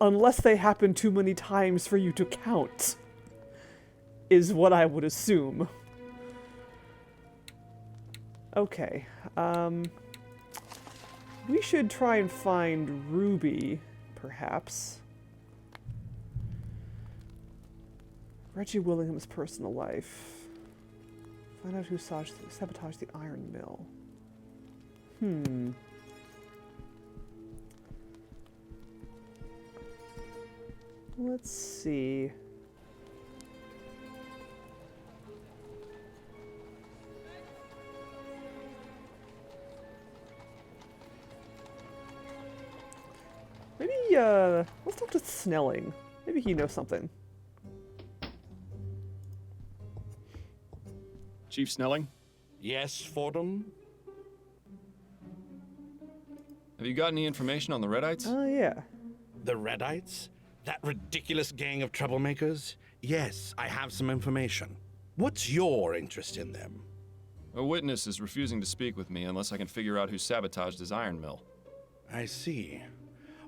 unless they happen too many times for you to count, is what I would assume. Okay, we should try and find Ruby, perhaps. Reggie Willingham's personal life. Find out who sabotaged the iron mill. Let's see. Maybe, let's talk to Snelling. Maybe he knows something. Chief Snelling? Yes, Fordham? Have you got any information on the Redites? Oh, yeah. The Redites? That ridiculous gang of troublemakers? Yes, I have some information. What's your interest in them? A witness is refusing to speak with me unless I can figure out who sabotaged his iron mill. I see.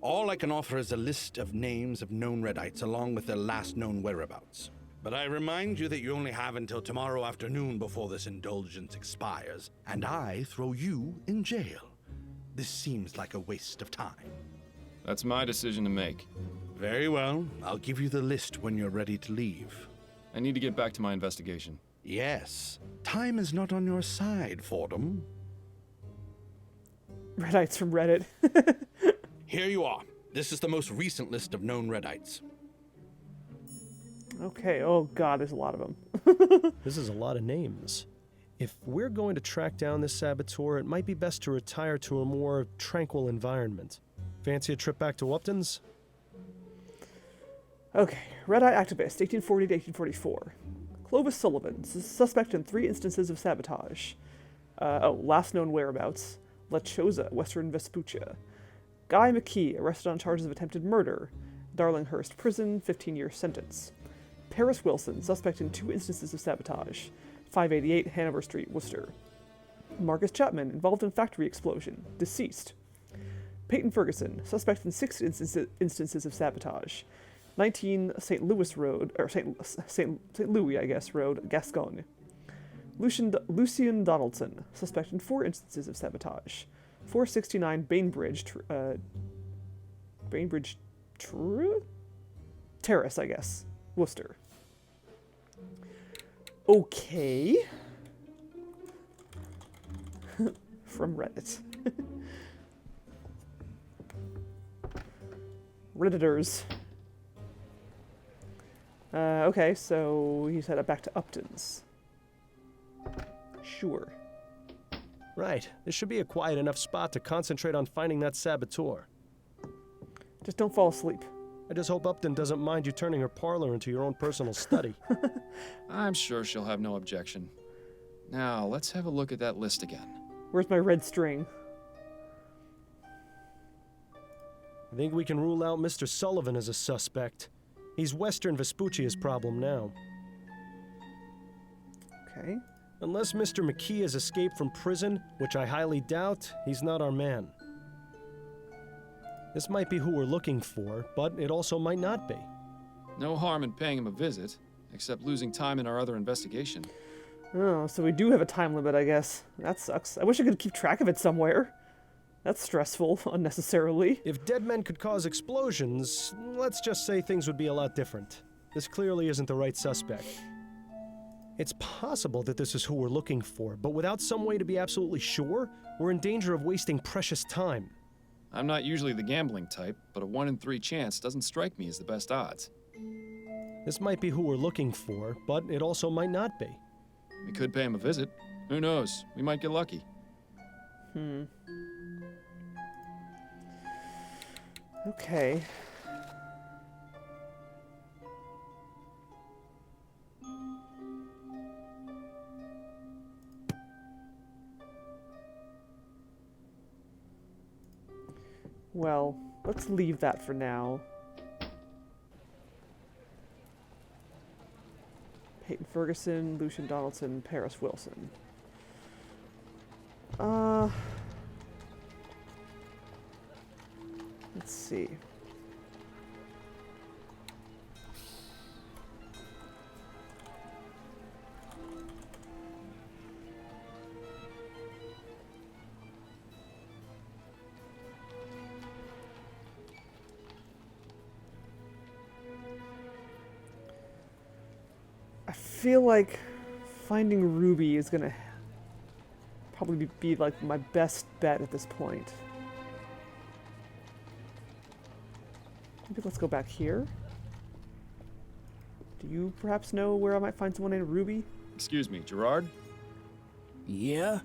All I can offer is a list of names of known Redites along with their last known whereabouts. But I remind you that you only have until tomorrow afternoon before this indulgence expires, and I throw you in jail. This seems like a waste of time. That's my decision to make. Very well. I'll give you the list when you're ready to leave. I need to get back to my investigation. Yes. Time is not on your side, Fordham. Redites from Reddit. Here you are. This is the most recent list of known Redites. Okay, oh god, there's a lot of them. This is a lot of names. If we're going to track down this saboteur, it might be best to retire to a more tranquil environment. Fancy a trip back to Upton's? Okay, Red-Eye Activist, 1840 to 1844. Clovis Sullivan, suspect in 3 instances of sabotage. Last known whereabouts. La Chosa, Western Vespuccia. Guy McKee, arrested on charges of attempted murder. Darlinghurst Prison, 15-year sentence. Paris Wilson, suspect in 2 instances of sabotage. 588 Hanover Street, Worcester. Marcus Chapman, involved in factory explosion. Deceased. Peyton Ferguson, suspect in 6 instances of sabotage. 19 St. Louis Road, or St. Louis, I guess, Road, Gascogne. Lucian Donaldson, suspect in 4 instances of sabotage. 469 Bainbridge Terrace, I guess, Worcester. Okay. From Reddit. Redditors. Okay, so he's headed back to Upton's. Sure. Right. This should be a quiet enough spot to concentrate on finding that saboteur. Just don't fall asleep. I just hope Upton doesn't mind you turning her parlor into your own personal study. I'm sure she'll have no objection. Now, let's have a look at that list again. Where's my red string? I think we can rule out Mr. Sullivan as a suspect. He's Western Vespuccia's problem now. Okay. Unless Mr. McKee has escaped from prison, which I highly doubt, he's not our man. This might be who we're looking for, but it also might not be. No harm in paying him a visit, except losing time in our other investigation. Oh, so we do have a time limit, I guess. That sucks. I wish I could keep track of it somewhere. That's stressful, unnecessarily. If dead men could cause explosions, let's just say things would be a lot different. This clearly isn't the right suspect. It's possible that this is who we're looking for, but without some way to be absolutely sure, we're in danger of wasting precious time. I'm not usually the gambling type, but a 1 in 3 chance doesn't strike me as the best odds. This might be who we're looking for, but it also might not be. We could pay him a visit. Who knows? We might get lucky. Okay. Well, let's leave that for now. Peyton Ferguson, Lucian Donaldson, Paris Wilson. Let's see. I feel like finding Ruby is gonna probably be like my best bet at this point. Maybe let's go back here. Do you perhaps know where I might find someone named Ruby? Excuse me, Gerard? Yeah?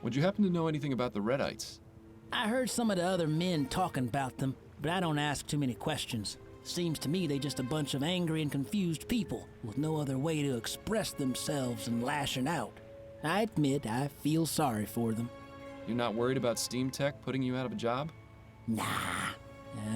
Would you happen to know anything about the Redites? I heard some of the other men talking about them, but I don't ask too many questions. Seems to me they just a bunch of angry and confused people with no other way to express themselves than lashing out. I admit I feel sorry for them. You're not worried about Steam Tech putting you out of a job? Nah.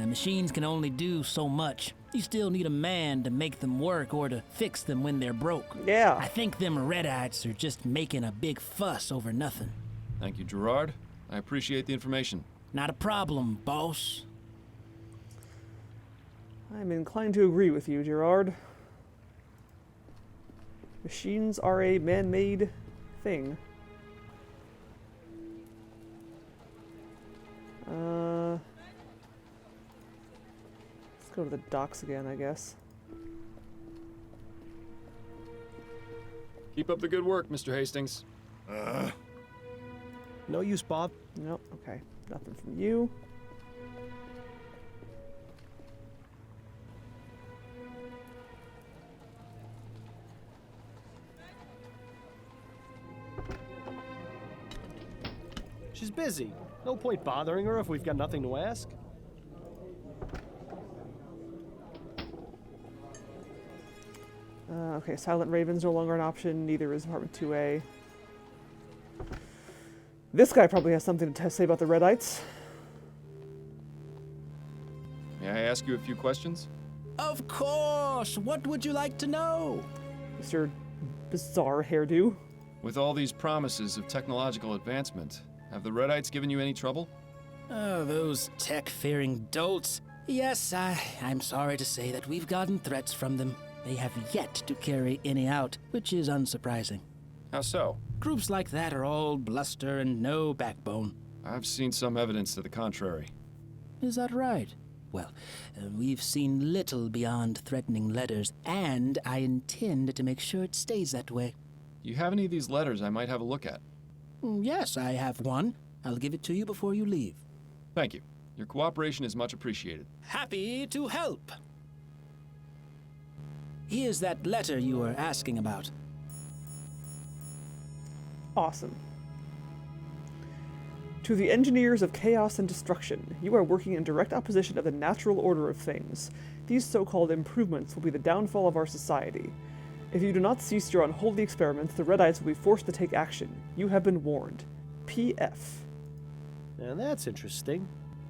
Machines can only do so much. You still need a man to make them work or to fix them when they're broke. Yeah. I think them Redites are just making a big fuss over nothing. Thank you, Gerard. I appreciate the information. Not a problem, boss. I'm inclined to agree with you, Gerard. Machines are a man-made thing. Let's go to the docks again, I guess. Keep up the good work, Mr. Hastings. No use, Bob. Nope, okay. Nothing from you. She's busy. No point bothering her if we've got nothing to ask. Okay, Silent Raven's no longer an option. Neither is Apartment 2A. This guy probably has something to say about the Redites. May I ask you a few questions? Of course! What would you like to know? Mr. Bizarre Hairdo. With all these promises of technological advancement, have the Redites given you any trouble? Oh, those tech-fearing dolts. Yes, I'm sorry to say that we've gotten threats from them. They have yet to carry any out, which is unsurprising. How so? Groups like that are all bluster and no backbone. I've seen some evidence to the contrary. Is that right? Well, we've seen little beyond threatening letters, and I intend to make sure it stays that way. Do you have any of these letters I might have a look at? Yes, I have one. I'll give it to you before you leave. Thank you. Your cooperation is much appreciated. Happy to help. Here's that letter you were asking about. Awesome. To the engineers of chaos and destruction, you are working in direct opposition of the natural order of things. These so-called improvements will be the downfall of our society. If you do not cease your unholy experiments, the Redites will be forced to take action. You have been warned. P.F. Now that's interesting.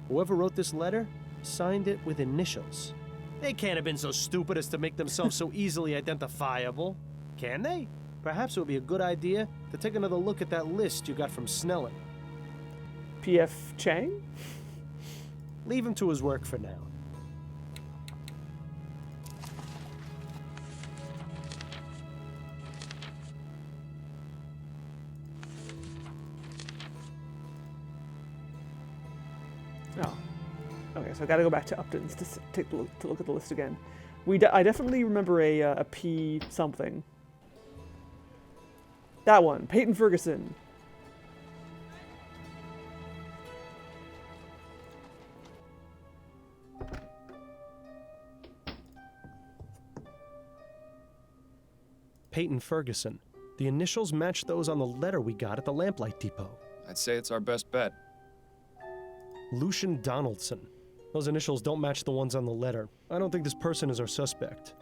Whoever wrote this letter signed it with initials. They can't have been so stupid as to make themselves so easily identifiable, can they? Perhaps it would be a good idea to take another look at that list you got from Snellen. P.F. Chang? Leave him to his work for now. Oh. Okay, so I gotta go back to Upton's to look at the list again. I definitely remember a P something. That one, Peyton Ferguson. Peyton Ferguson. The initials match those on the letter we got at the Lamplight Depot. I'd say it's our best bet. Lucian Donaldson. Those initials don't match the ones on the letter. I don't think this person is our suspect.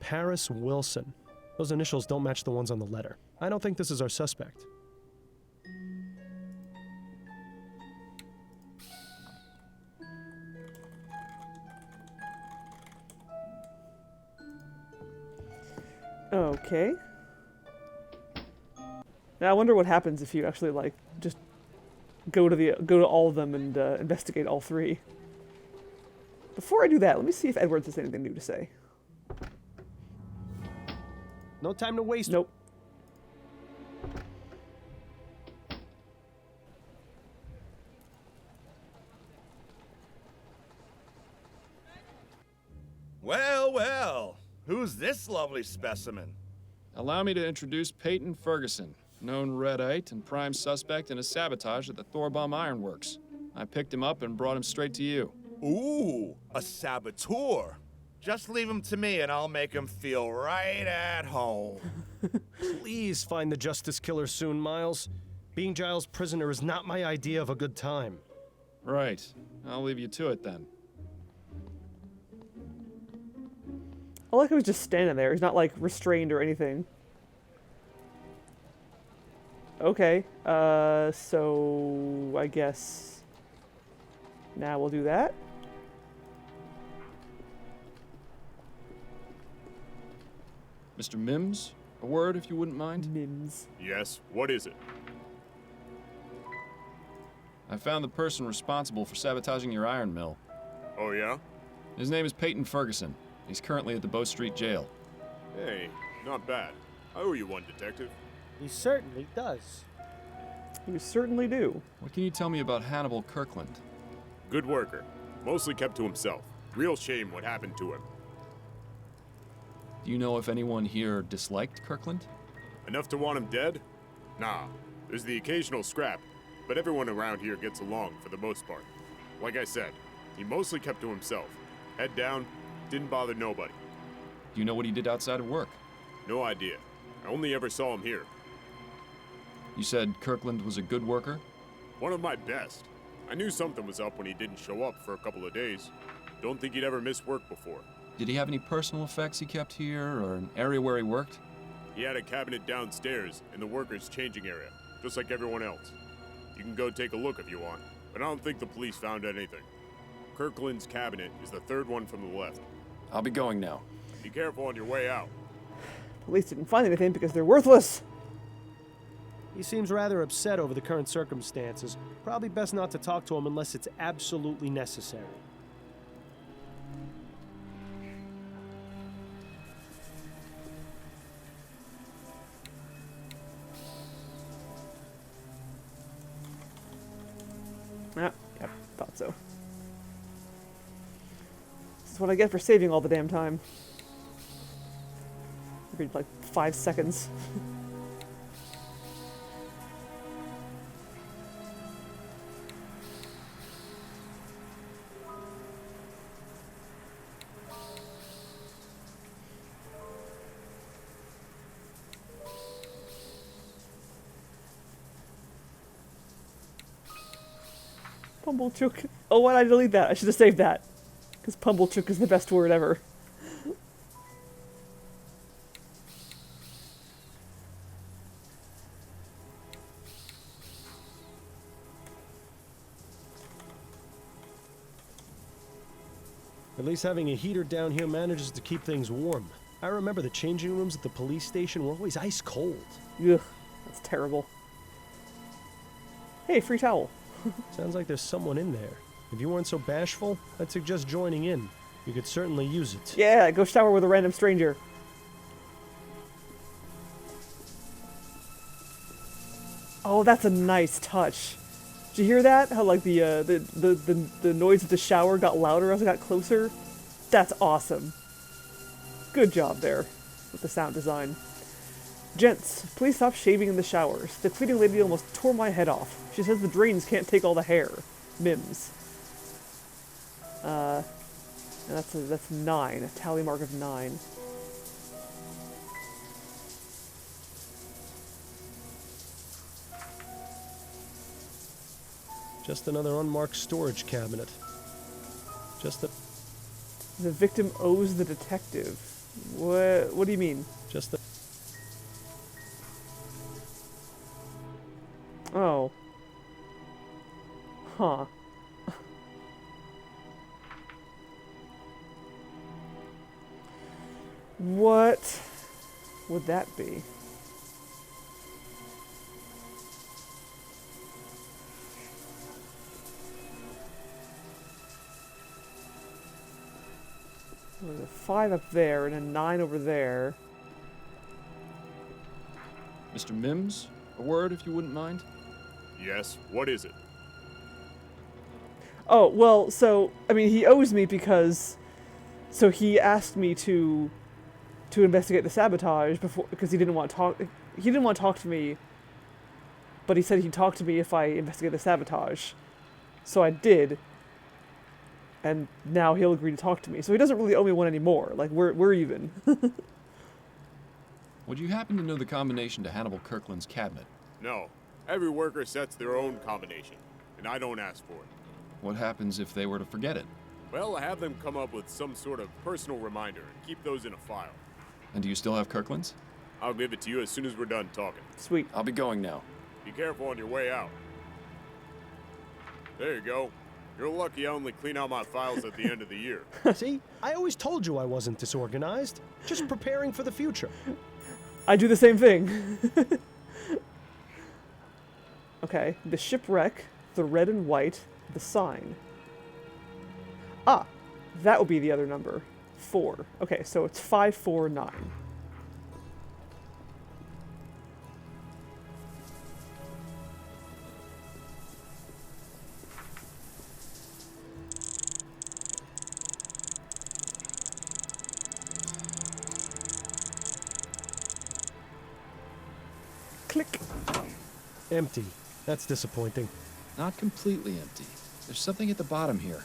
Paris Wilson. Those initials don't match the ones on the letter. I don't think this is our suspect. Okay. Now I wonder what happens if you actually like just go to all of them and investigate all three. Before I do that, let me see if Edwards has anything new to say. No time to waste. Nope. Well, well. Who's this lovely specimen? Allow me to introduce Peyton Ferguson, known Redite and prime suspect in a sabotage at the Thorbomb Ironworks. I picked him up and brought him straight to you. Ooh, a saboteur. Just leave him to me and I'll make him feel right at home. Please find the Justice Killer soon, Miles. Being Giles' prisoner is not my idea of a good time. Right. I'll leave you to it then. I like how he's just standing there. He's not like restrained or anything. Okay, so I guess now we'll do that. Mr. Mims, a word if you wouldn't mind? Mims. Yes, what is it? I found the person responsible for sabotaging your iron mill. Oh, yeah? His name is Peyton Ferguson. He's currently at the Bow Street Jail. Hey, not bad. I owe you one, Detective. He certainly does. You certainly do. What can you tell me about Hannibal Kirkland? Good worker. Mostly kept to himself. Real shame what happened to him. Do you know if anyone here disliked Kirkland? Enough to want him dead? Nah, there's the occasional scrap, but everyone around here gets along for the most part. Like I said, he mostly kept to himself. Head down, didn't bother nobody. Do you know what he did outside of work? No idea. I only ever saw him here. You said Kirkland was a good worker? One of my best. I knew something was up when he didn't show up for a couple of days. Don't think he'd ever missed work before. Did he have any personal effects he kept here, or an area where he worked? He had a cabinet downstairs in the workers' changing area, just like everyone else. You can go take a look if you want, but I don't think the police found anything. Kirkland's cabinet is the third one from the left. I'll be going now. Be careful on your way out. Police didn't find anything because they're worthless. He seems rather upset over the current circumstances. Probably best not to talk to him unless it's absolutely necessary. Yep, thought so. This is what I get for saving all the damn time. Every, like, 5 seconds. Pumblechook. Oh, why did I delete that? I should have saved that. Because Pumblechook is the best word ever. At least having a heater down here manages to keep things warm. I remember the changing rooms at the police station were always ice cold. Ugh, that's terrible. Hey, free towel. Sounds like there's someone in there. If you weren't so bashful, I'd suggest joining in. You could certainly use it. Yeah, go shower with a random stranger. Oh, that's a nice touch. Did you hear that? How like the noise of the shower got louder as it got closer? That's awesome. Good job there with the sound design. Gents, please stop shaving in the showers. The cleaning lady almost tore my head off. She says the drains can't take all the hair. Mims. And that's 9. A tally mark of 9. Just another unmarked storage cabinet. Just a... The victim owes the detective. What do you mean? Just a... Oh. Huh. What would that be? There's a 5 up there and a 9 over there. Mr. Mims, a word if you wouldn't mind? Yes, what is it? Oh, well, so, I mean, he owes me because... So he asked me to investigate the sabotage before, because he didn't want to talk... He didn't want to talk to me, but he said he'd talk to me if I investigate the sabotage. So I did. And now he'll agree to talk to me. So he doesn't really owe me one anymore. Like, we're even. Would you happen to know the combination to Hannibal Kirkland's cabinet? No. Every worker sets their own combination, and I don't ask for it. What happens if they were to forget it? Well, I have them come up with some sort of personal reminder and keep those in a file. And do you still have Kirkland's? I'll give it to you as soon as we're done talking. Sweet. I'll be going now. Be careful on your way out. There you go. You're lucky I only clean out my files at the end of the year. See? I always told you I wasn't disorganized. Just preparing for the future. I do the same thing. Okay, the shipwreck, the red and white, the sign. Ah, that would be the other number. 4. Okay, so it's 549. Click. Empty. That's disappointing. Not completely empty. There's something at the bottom here.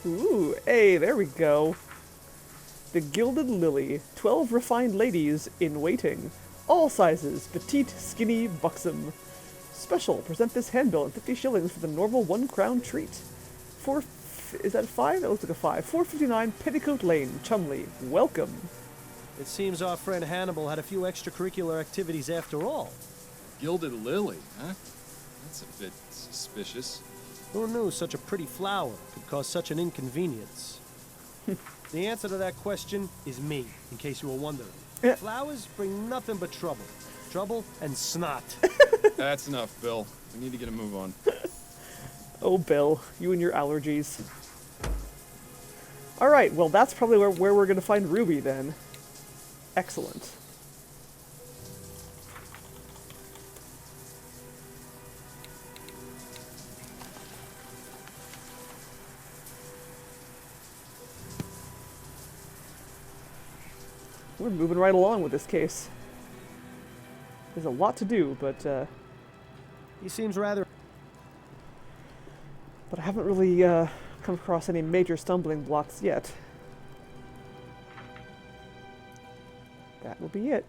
Ooh, hey, there we go. The Gilded Lily. 12 refined ladies in waiting. All sizes. Petite, skinny, buxom. Special. Present this handbill and 50 shillings for the normal 1 crown treat. Is that 5? That looks like a 5. 459 Petticoat Lane, Chumley. Welcome. It seems our friend Hannibal had a few extracurricular activities after all. Gilded lily, huh? That's a bit suspicious. Who knew such a pretty flower could cause such an inconvenience? The answer to that question is me, in case you were wondering. Flowers bring nothing but trouble. Trouble and snot. That's enough, Bill. We need to get a move on. Oh, Bill, you and your allergies. Alright, well that's probably where we're going to find Ruby then. Excellent. We're moving right along with this case. There's a lot to do, but He seems rather... But I haven't really come across any major stumbling blocks yet. That will be it.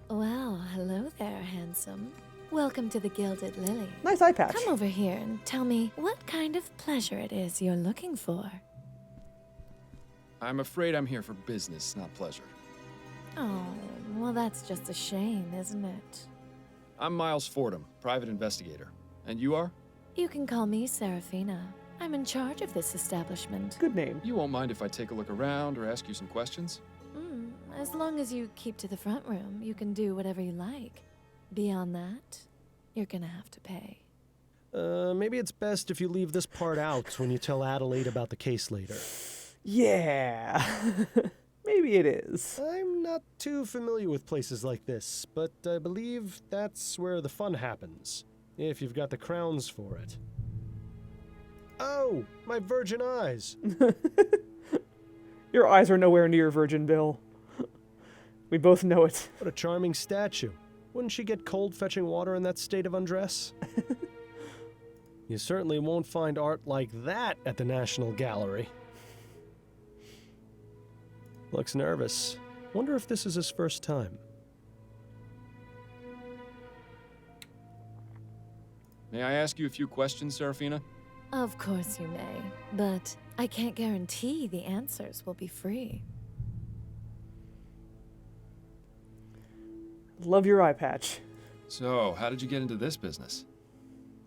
Well, hello there, handsome. Welcome to the Gilded Lily. Nice eye patch. Come over here and tell me what kind of pleasure it is you're looking for. I'm afraid I'm here for business, not pleasure. Oh, well, that's just a shame, isn't it? I'm Miles Fordham, private investigator. And you are? You can call me Serafina. I'm in charge of this establishment. Good name. You won't mind if I take a look around or ask you some questions? As long as you keep to the front room, you can do whatever you like. Beyond that, you're gonna have to pay. Maybe it's best if you leave this part out when you tell Adelaide about the case later. Yeah. Maybe it is. I'm not too familiar with places like this, but I believe that's where the fun happens. If you've got the crowns for it. Oh, my virgin eyes. Your eyes are nowhere near virgin, Bill. We both know it. What a charming statue. Wouldn't she get cold fetching water in that state of undress? You certainly won't find art like that at the National Gallery. Looks nervous. Wonder if this is his first time. May I ask you a few questions, Serafina? Of course you may, but I can't guarantee the answers will be free. Love your eye patch. So, how did you get into this business?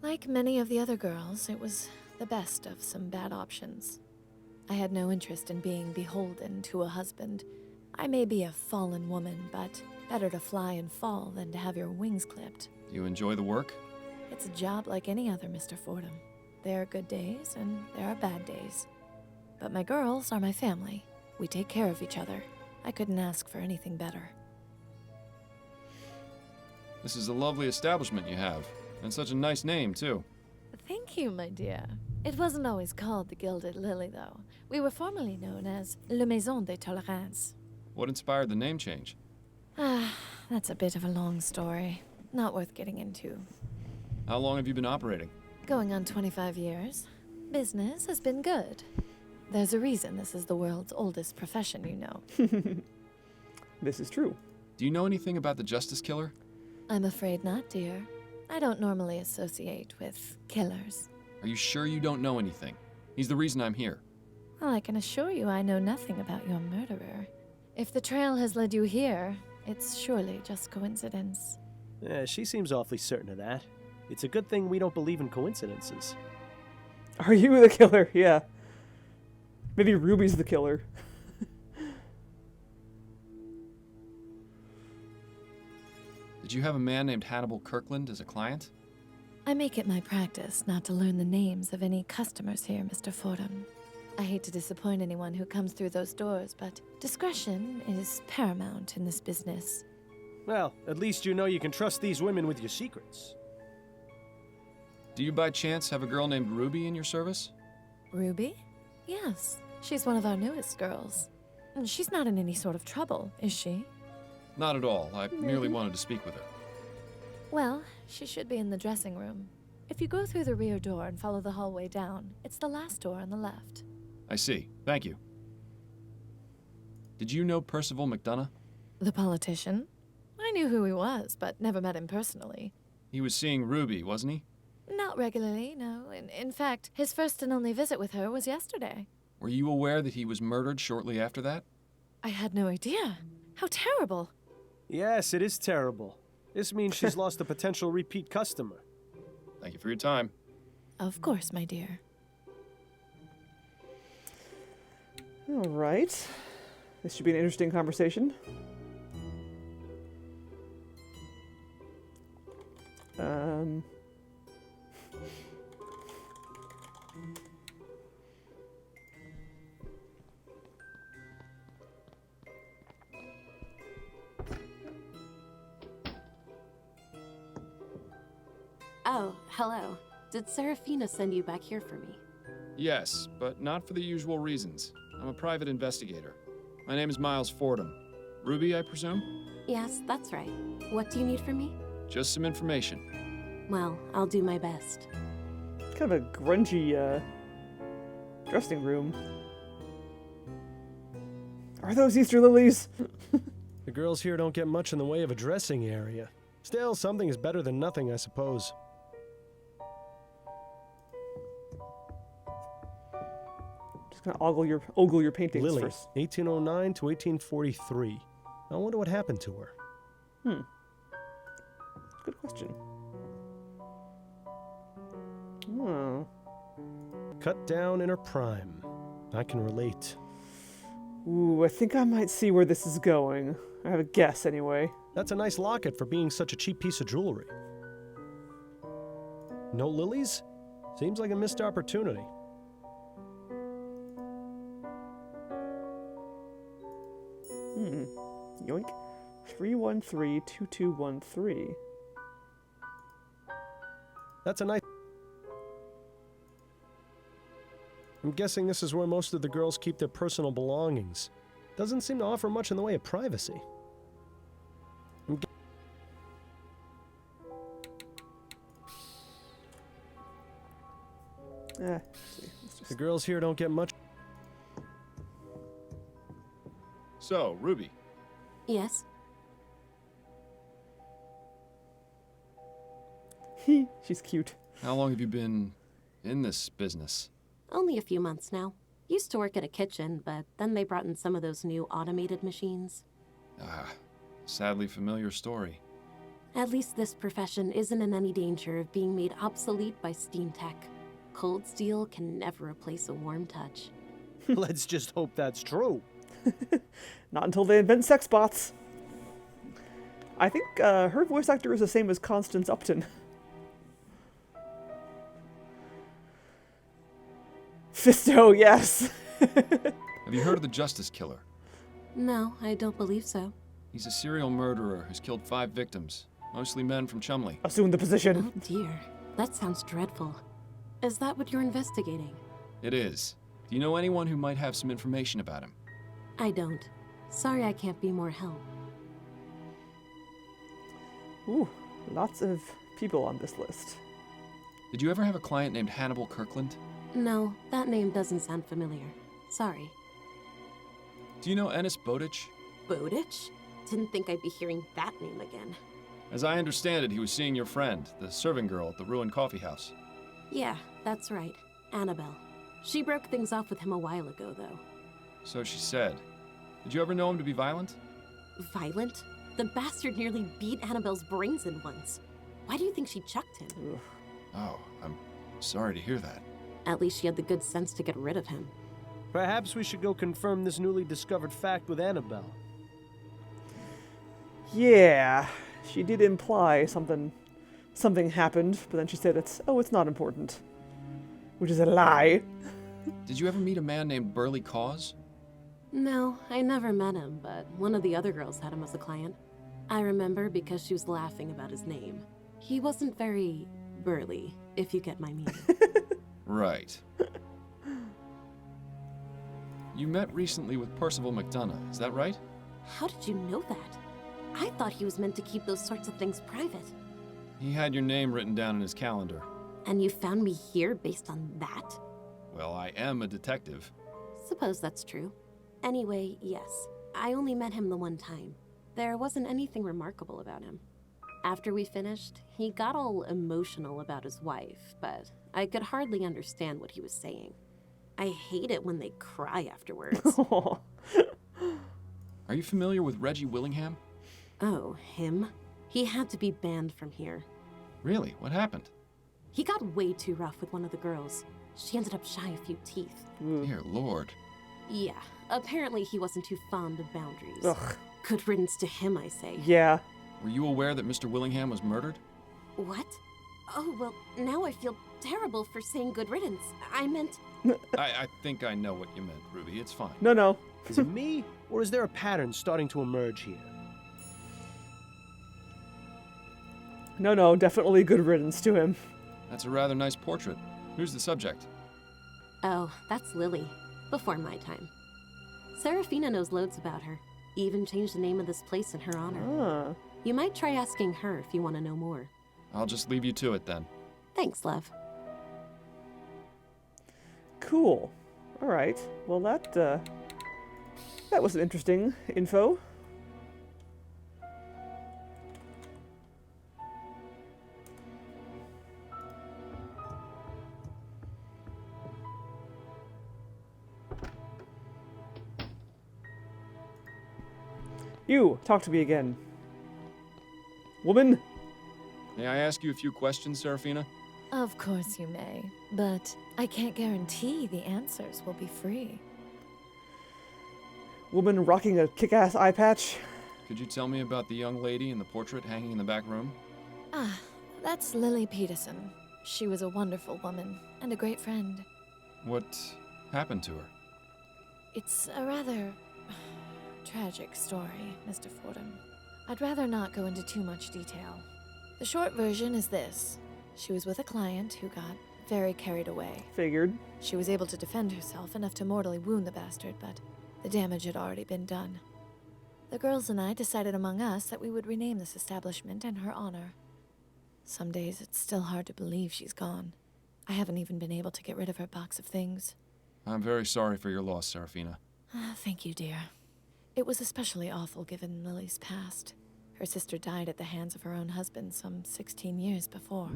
Like many of the other girls, it was the best of some bad options. I had no interest in being beholden to a husband. I may be a fallen woman, but better to fly and fall than to have your wings clipped. Do you enjoy the work? It's a job like any other, Mr. Fordham. There are good days and there are bad days. But my girls are my family. We take care of each other. I couldn't ask for anything better. This is a lovely establishment you have, and such a nice name, too. Thank you, my dear. It wasn't always called the Gilded Lily, though. We were formerly known as Le Maison de Tolérance. What inspired the name change? That's a bit of a long story. Not worth getting into. How long have you been operating? Going on 25 years. Business has been good. There's a reason this is the world's oldest profession, you know. This is true. Do you know anything about the Justice Killer? I'm afraid not, dear. I don't normally associate with killers. Are you sure you don't know anything? He's the reason I'm here. Well, I can assure you I know nothing about your murderer. If the trail has led you here, it's surely just coincidence. Yeah, she seems awfully certain of that. It's a good thing we don't believe in coincidences. Are you the killer? Yeah. Maybe Ruby's the killer. Did you have a man named Hannibal Kirkland as a client? I make it my practice not to learn the names of any customers here, Mr. Fordham. I hate to disappoint anyone who comes through those doors, but discretion is paramount in this business. Well, at least you know you can trust these women with your secrets. Do you by chance have a girl named Ruby in your service? Ruby? Yes, she's one of our newest girls. She's not in any sort of trouble, is she? Not at all. I merely wanted to speak with her. Well, she should be in the dressing room. If you go through the rear door and follow the hallway down, it's the last door on the left. I see. Thank you. Did you know Percival McDonough? The politician? I knew who he was, but never met him personally. He was seeing Ruby, wasn't he? Not regularly, no. In fact, his first and only visit with her was yesterday. Were you aware that he was murdered shortly after that? I had no idea. How terrible. Yes, it is terrible. This means she's lost a potential repeat customer. Thank you for your time. Of course, my dear. All right. This should be an interesting conversation. Oh, hello. Did Serafina send you back here for me? Yes, but not for the usual reasons. I'm a private investigator. My name is Miles Fordham. Ruby, I presume? Yes, that's right. What do you need from me? Just some information. Well, I'll do my best. Kind of a grungy, dressing room. Are those Easter lilies? The girls here don't get much in the way of a dressing area. Still, something is better than nothing, I suppose. Just gonna ogle your paintings Lily, first. 1809 to 1843. I wonder what happened to her. Good question. Oh. Cut down in her prime. I can relate. Ooh, I think I might see where this is going. I have a guess, anyway. That's a nice locket for being such a cheap piece of jewelry. No lilies? Seems like a missed opportunity. Yoink. 313-2213. That's a nice... I'm guessing this is where most of the girls keep their personal belongings. Doesn't seem to offer much in the way of privacy. The girls here don't get much. So, Ruby. Yes? She's cute. How long have you been in this business? Only a few months now. Used to work at a kitchen, but then they brought in some of those new automated machines. Ah, sadly familiar story. At least this profession isn't in any danger of being made obsolete by steam tech. Cold steel can never replace a warm touch. Let's just hope that's true. Not until they invent sex bots. I think her voice actor is the same as Constance Upton. Fisto, yes. Have you heard of the Justice Killer? No, I don't believe so. He's a serial murderer who's killed 5 victims, mostly men from Chumley. Assume the position. Oh dear, that sounds dreadful. Is that what you're investigating? It is. Do you know anyone who might have some information about him? I don't. Sorry I can't be more help. Ooh, lots of people on this list. Did you ever have a client named Hannibal Kirkland? No, that name doesn't sound familiar. Sorry. Do you know Ennis Bowditch? Bowditch? Didn't think I'd be hearing that name again. As I understand it, he was seeing your friend, the serving girl at the ruined coffee house. Yeah, that's right. Annabelle. She broke things off with him a while ago, though. So she said. Did you ever know him to be violent? Violent? The bastard nearly beat Annabelle's brains in once. Why do you think she chucked him? Ugh. Oh, I'm sorry to hear that. At least she had the good sense to get rid of him. Perhaps we should go confirm this newly discovered fact with Annabelle. Yeah, she did imply something happened, but then she said it's not important. Which is a lie. Did you ever meet a man named Burley Cause? No, I never met him, but one of the other girls had him as a client. I remember because she was laughing about his name. He wasn't very burly, if you get my meaning. Right. You met recently with Percival McDonough, is that right? How did you know that? I thought he was meant to keep those sorts of things private. He had your name written down in his calendar. And you found me here based on that? Well, I am a detective. Suppose that's true. Anyway, yes. I only met him the one time. There wasn't anything remarkable about him. After we finished, he got all emotional about his wife, but I could hardly understand what he was saying. I hate it when they cry afterwards. Are you familiar with Reggie Willingham? Oh, him? He had to be banned from here. Really? What happened? He got way too rough with one of the girls. She ended up shy a few teeth. Dear Lord. Yeah, apparently he wasn't too fond of boundaries. Ugh. Good riddance to him, I say. Yeah. Were you aware that Mr. Willingham was murdered? What? Oh, well, now I feel terrible for saying good riddance. I meant... I think I know what you meant, Ruby. It's fine. No. Is it me, or is there a pattern starting to emerge here? No, definitely good riddance to him. That's a rather nice portrait. Who's the subject? Oh, that's Lily. Before my time. Serafina knows loads about her. Even changed the name of this place in her honor. You might try asking her if you want to know more. I'll just leave you to it then. Thanks, love. Cool. All right. Well, that was some interesting info. You, talk to me again. Woman? May I ask you a few questions, Serafina? Of course you may, but I can't guarantee the answers will be free. Woman rocking a kick-ass eye patch? Could you tell me about the young lady in the portrait hanging in the back room? Ah, that's Lily Peterson. She was a wonderful woman and a great friend. What happened to her? It's a rather tragic story, Mr. Fordham. I'd rather not go into too much detail. The short version is this. She was with a client who got very carried away. Figured. She was able to defend herself enough to mortally wound the bastard, but the damage had already been done. The girls and I decided among us that we would rename this establishment in her honor. Some days it's still hard to believe she's gone. I haven't even been able to get rid of her box of things. I'm very sorry for your loss, Serafina. Thank you, dear. It was especially awful given Lily's past. Her sister died at the hands of her own husband some 16 years before.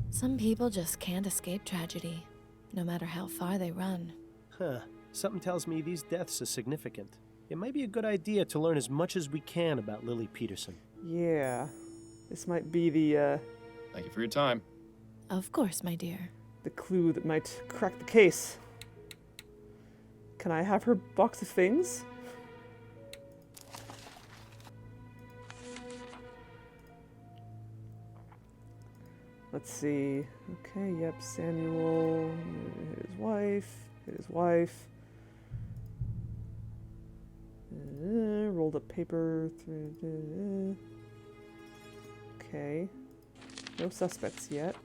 Some people just can't escape tragedy, no matter how far they run. Huh. Something tells me these deaths are significant. It might be a good idea to learn as much as we can about Lily Peterson. Yeah. This might be the, Thank you for your time. Of course, my dear. the clue that might crack the case. Can I have her box of things? Let's see. Okay, yep, Samuel, his wife. Rolled up paper. Okay. No suspects yet.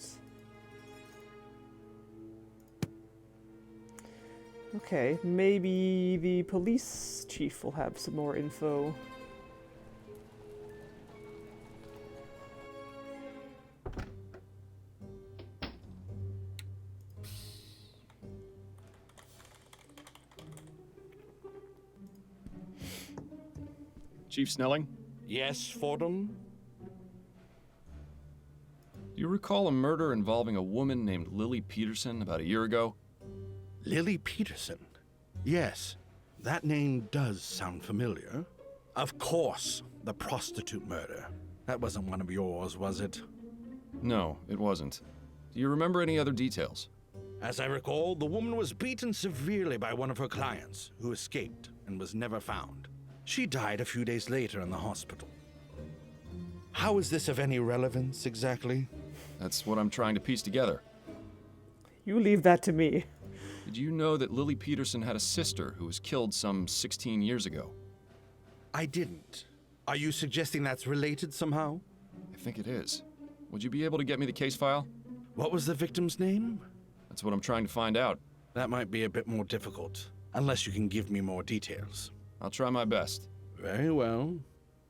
Okay, maybe the police chief will have some more info. Chief Snelling? Yes, Fordham? Do you recall a murder involving a woman named Lily Peterson about a year ago? Lily Peterson? Yes, that name does sound familiar. Of course, the prostitute murder. That wasn't one of yours, was it? No, it wasn't. Do you remember any other details? As I recall, the woman was beaten severely by one of her clients, who escaped and was never found. She died a few days later in the hospital. How is this of any relevance, exactly? That's what I'm trying to piece together. You leave that to me. Did you know that Lily Peterson had a sister who was killed some 16 years ago? I didn't. Are you suggesting that's related somehow? I think it is. Would you be able to get me the case file? What was the victim's name? That's what I'm trying to find out. That might be a bit more difficult. unless you can give me more details. I'll try my best. Very well.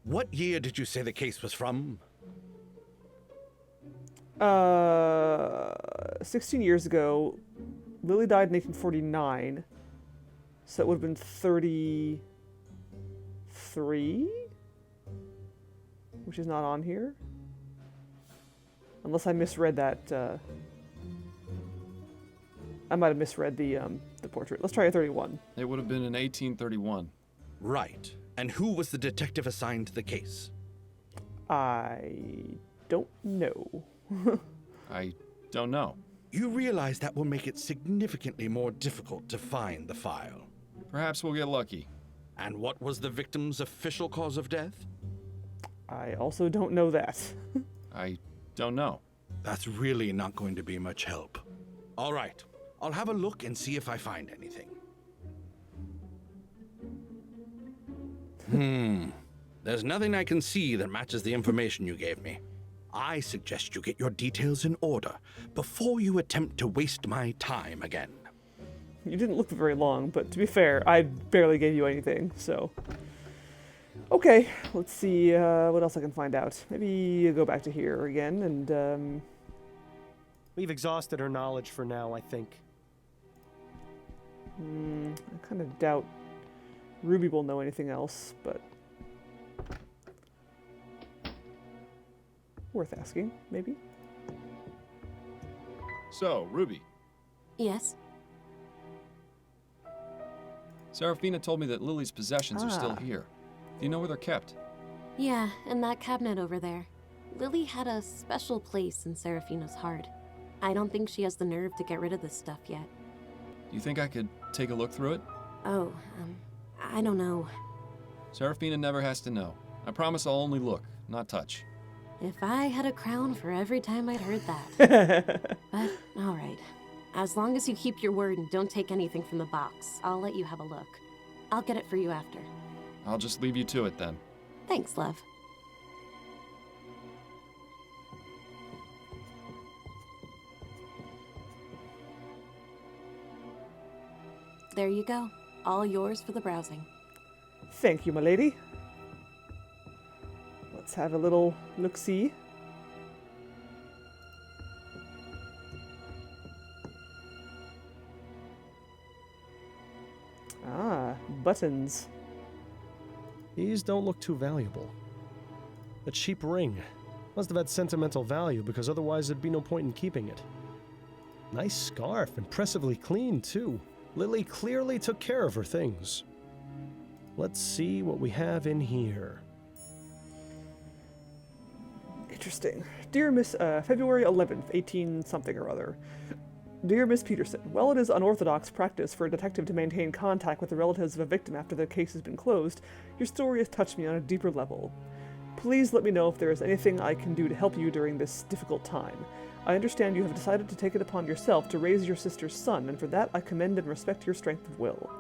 What year did you say the case was from? 16 years ago. Lily died in 1849. So it would have been 33? Which is not on here. Unless I misread that, I might have misread the portrait. Let's try a 31. It would have been in 1831. Right. And who was the detective assigned to the case? I don't know. I don't know. You realize that will make it significantly more difficult to find the file. Perhaps we'll get lucky. And what was the victim's official cause of death? I also don't know that. I don't know. That's really not going to be much help. All right. I'll have a look and see if I find anything. There's nothing I can see that matches the information you gave me. I suggest you get your details in order before you attempt to waste my time again. You didn't look very long, but to be fair, I barely gave you anything, so... Okay, let's see what else I can find out. Maybe go back to here again, and... We've exhausted her knowledge for now, I think. I kind of doubt Ruby will know anything else, but... Worth asking, maybe? So, Ruby. Yes? Serafina told me that Lily's possessions are still here. Do you know where they're kept? Yeah, in that cabinet over there. Lily had a special place in Serafina's heart. I don't think she has the nerve to get rid of this stuff yet. Do you think I could take a look through it? Oh, I don't know. Serafina never has to know. I promise I'll only look, not touch. If I had a crown for every time I'd heard that. But, alright. As long as you keep your word and don't take anything from the box, I'll let you have a look. I'll get it for you after. I'll just leave you to it then. Thanks, love. There you go. All yours for the browsing. Thank you, my lady. Let's have a little look-see. Ah, buttons. These don't look too valuable. A cheap ring. Must have had sentimental value because otherwise there'd be no point in keeping it. Nice scarf, impressively clean too. Lily clearly took care of her things. Let's see what we have in here. Interesting. Dear Miss, February 11th, 18-something or other. Dear Miss Peterson, while it is unorthodox practice for a detective to maintain contact with the relatives of a victim after the case has been closed, your story has touched me on a deeper level. Please let me know if there is anything I can do to help you during this difficult time. I understand you have decided to take it upon yourself to raise your sister's son, and for that I commend and respect your strength of will.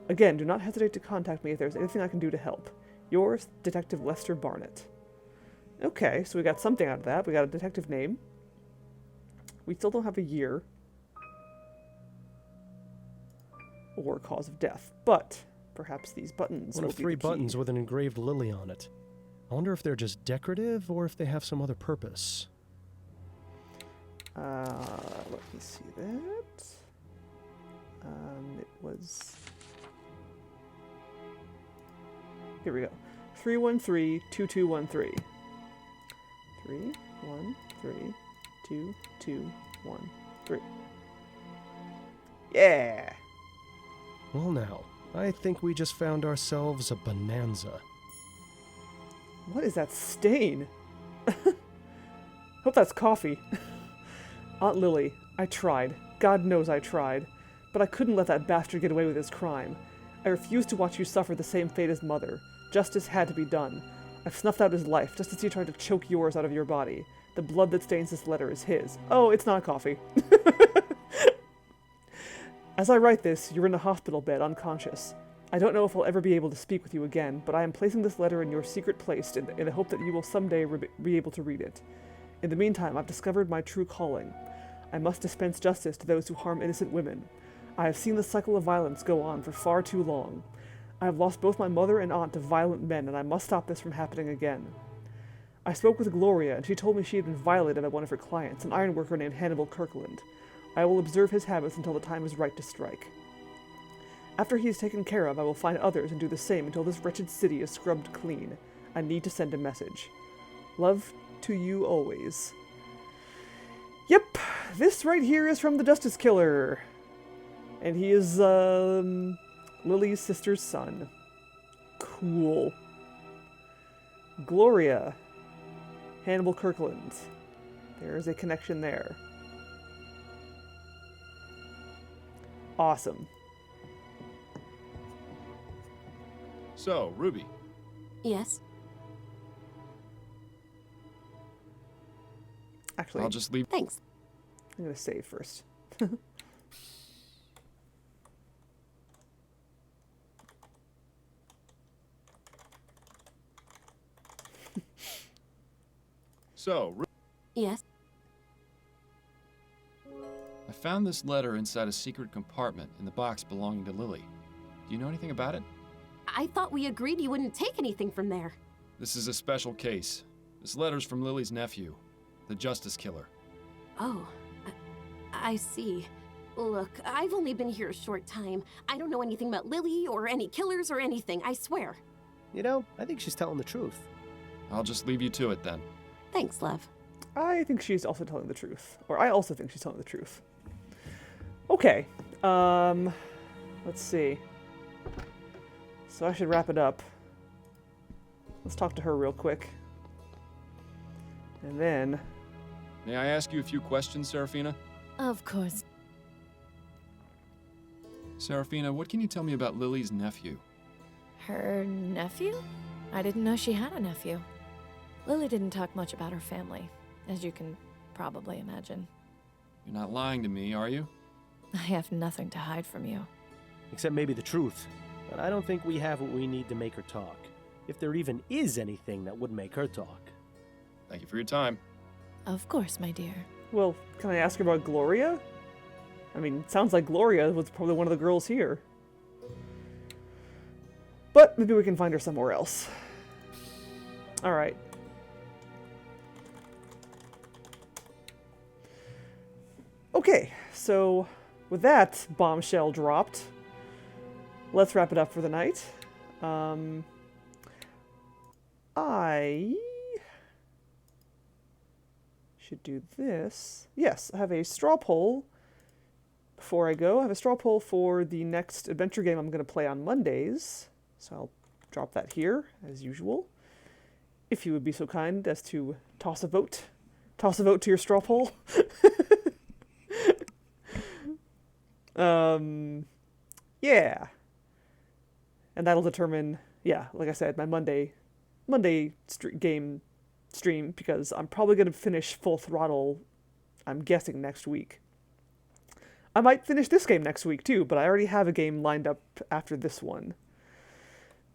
Again, do not hesitate to contact me if there is anything I can do to help. Yours, Detective Lester Barnett. Okay, so we got something out of that. We got a detective name. We still don't have a year or cause of death, but perhaps these buttons One will of be three the key. buttons with an engraved lily on it. I wonder if they're just decorative or if they have some other purpose. Let me see that. It was... Here we go. 313-2213. 313-2213. Yeah! Well now, I think we just found ourselves a bonanza. What is that stain? Hope that's coffee. Aunt Lily, I tried. God knows I tried. But I couldn't let that bastard get away with his crime. I refused to watch you suffer the same fate as Mother. Justice had to be done. I've snuffed out his life, just as he tried to choke yours out of your body. The blood that stains this letter is his. Oh, it's not coffee. As I write this, you're in a hospital bed, unconscious. I don't know if I'll ever be able to speak with you again, but I am placing this letter in your secret place in the hope that you will someday be able to read it. In the meantime, I've discovered my true calling. I must dispense justice to those who harm innocent women. I have seen the cycle of violence go on for far too long. I have lost both my mother and aunt to violent men, and I must stop this from happening again. I spoke with Gloria, and she told me she had been violated by one of her clients, an ironworker named Hannibal Kirkland. I will observe his habits until the time is right to strike. After he is taken care of, I will find others and do the same until this wretched city is scrubbed clean. I need to send a message. Love to you always. Yep, this right here is from the Justice Killer. And he is, Lily's sister's son. Cool. Gloria. Hannibal Kirkland. There's a connection there. Awesome. So, Ruby, Yes? Actually, I'll just leave. Thanks. I'm gonna save first. So, Yes? I found this letter inside a secret compartment in the box belonging to Lily. Do you know anything about it? I thought we agreed you wouldn't take anything from there. This is a special case. This letter's from Lily's nephew, the Justice Killer. Oh, I see. Look, I've only been here a short time. I don't know anything about Lily or any killers or anything, I swear. You know, I think she's telling the truth. I'll just leave you to it then. Thanks, love. I think she's also telling the truth. Or I also think she's telling the truth. Okay. Let's see. So I should wrap it up. Let's talk to her real quick. And then... May I ask you a few questions, Serafina? Of course. Serafina, what can you tell me about Lily's nephew? Her nephew? I didn't know she had a nephew. Lily didn't talk much about her family, as you can probably imagine. You're not lying to me, are you? I have nothing to hide from you. Except maybe the truth. But I don't think we have what we need to make her talk. If there even is anything that would make her talk. Thank you for your time. Of course, my dear. Well, can I ask her about Gloria? I mean, it sounds like Gloria was probably one of the girls here. But maybe we can find her somewhere else. Alright. Okay, so with that bombshell dropped, let's wrap it up for the night. I should do this. Yes, I have a straw poll before I go. I have a straw poll for the next adventure game I'm going to play on Mondays. So I'll drop that here, as usual. If you would be so kind as to toss a vote. Toss a vote to your straw poll. Yeah. And that'll determine, yeah, like I said, my Monday game stream, because I'm probably going to finish Full Throttle, I'm guessing, next week. I might finish this game next week too, but I already have a game lined up after this one.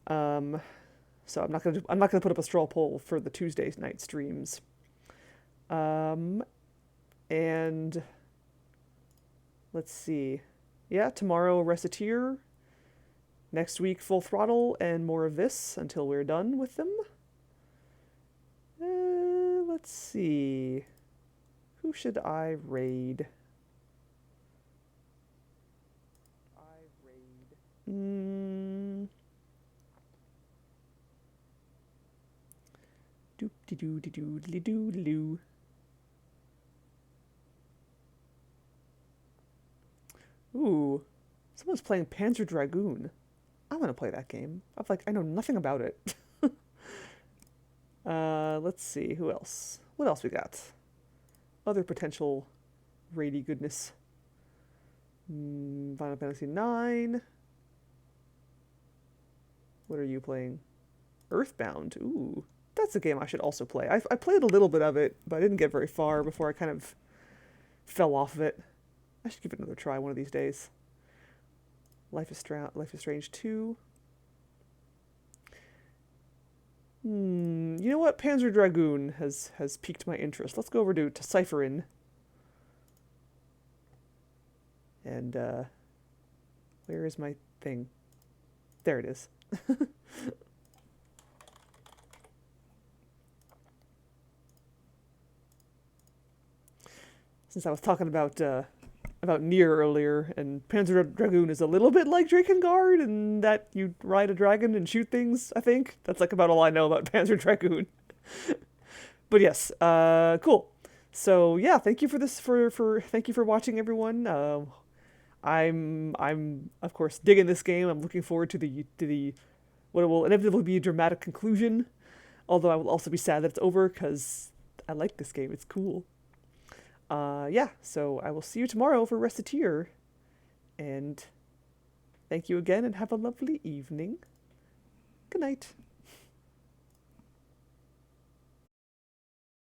So I'm not gonna put up a straw poll for the Tuesday night streams. And let's see. Yeah, tomorrow Reciteer. Next week Full Throttle and more of this until we're done with them. Let's see. Who should I raid? Doop-de-doo-de-doo-de-doo-de-doo. Ooh, someone's playing Panzer Dragoon. I want to play that game. I know nothing about it. Let's see, who else? What else we got? Other potential raidy goodness. Final Fantasy IX. What are you playing? Earthbound. Ooh, that's a game I should also play. I played a little bit of it, but I didn't get very far before I kind of fell off of it. I should give it another try one of these days. Life is Strange 2. You know what? Panzer Dragoon has piqued my interest. Let's go over to Cypherin and Where is my thing? There it is. Since I was talking about Nier earlier, and Panzer Dragoon is a little bit like Drakengard, in that you ride a dragon and shoot things, I think. That's like about all I know about Panzer Dragoon. But yes, cool. So yeah, thank you for this, thank you for watching, everyone. I'm of course digging this game. I'm looking forward to the what will inevitably be a dramatic conclusion. Although I will also be sad that it's over, because I like this game. It's cool. Yeah, so I will see you tomorrow for Reciteer. And thank you again, and have a lovely evening. Good night.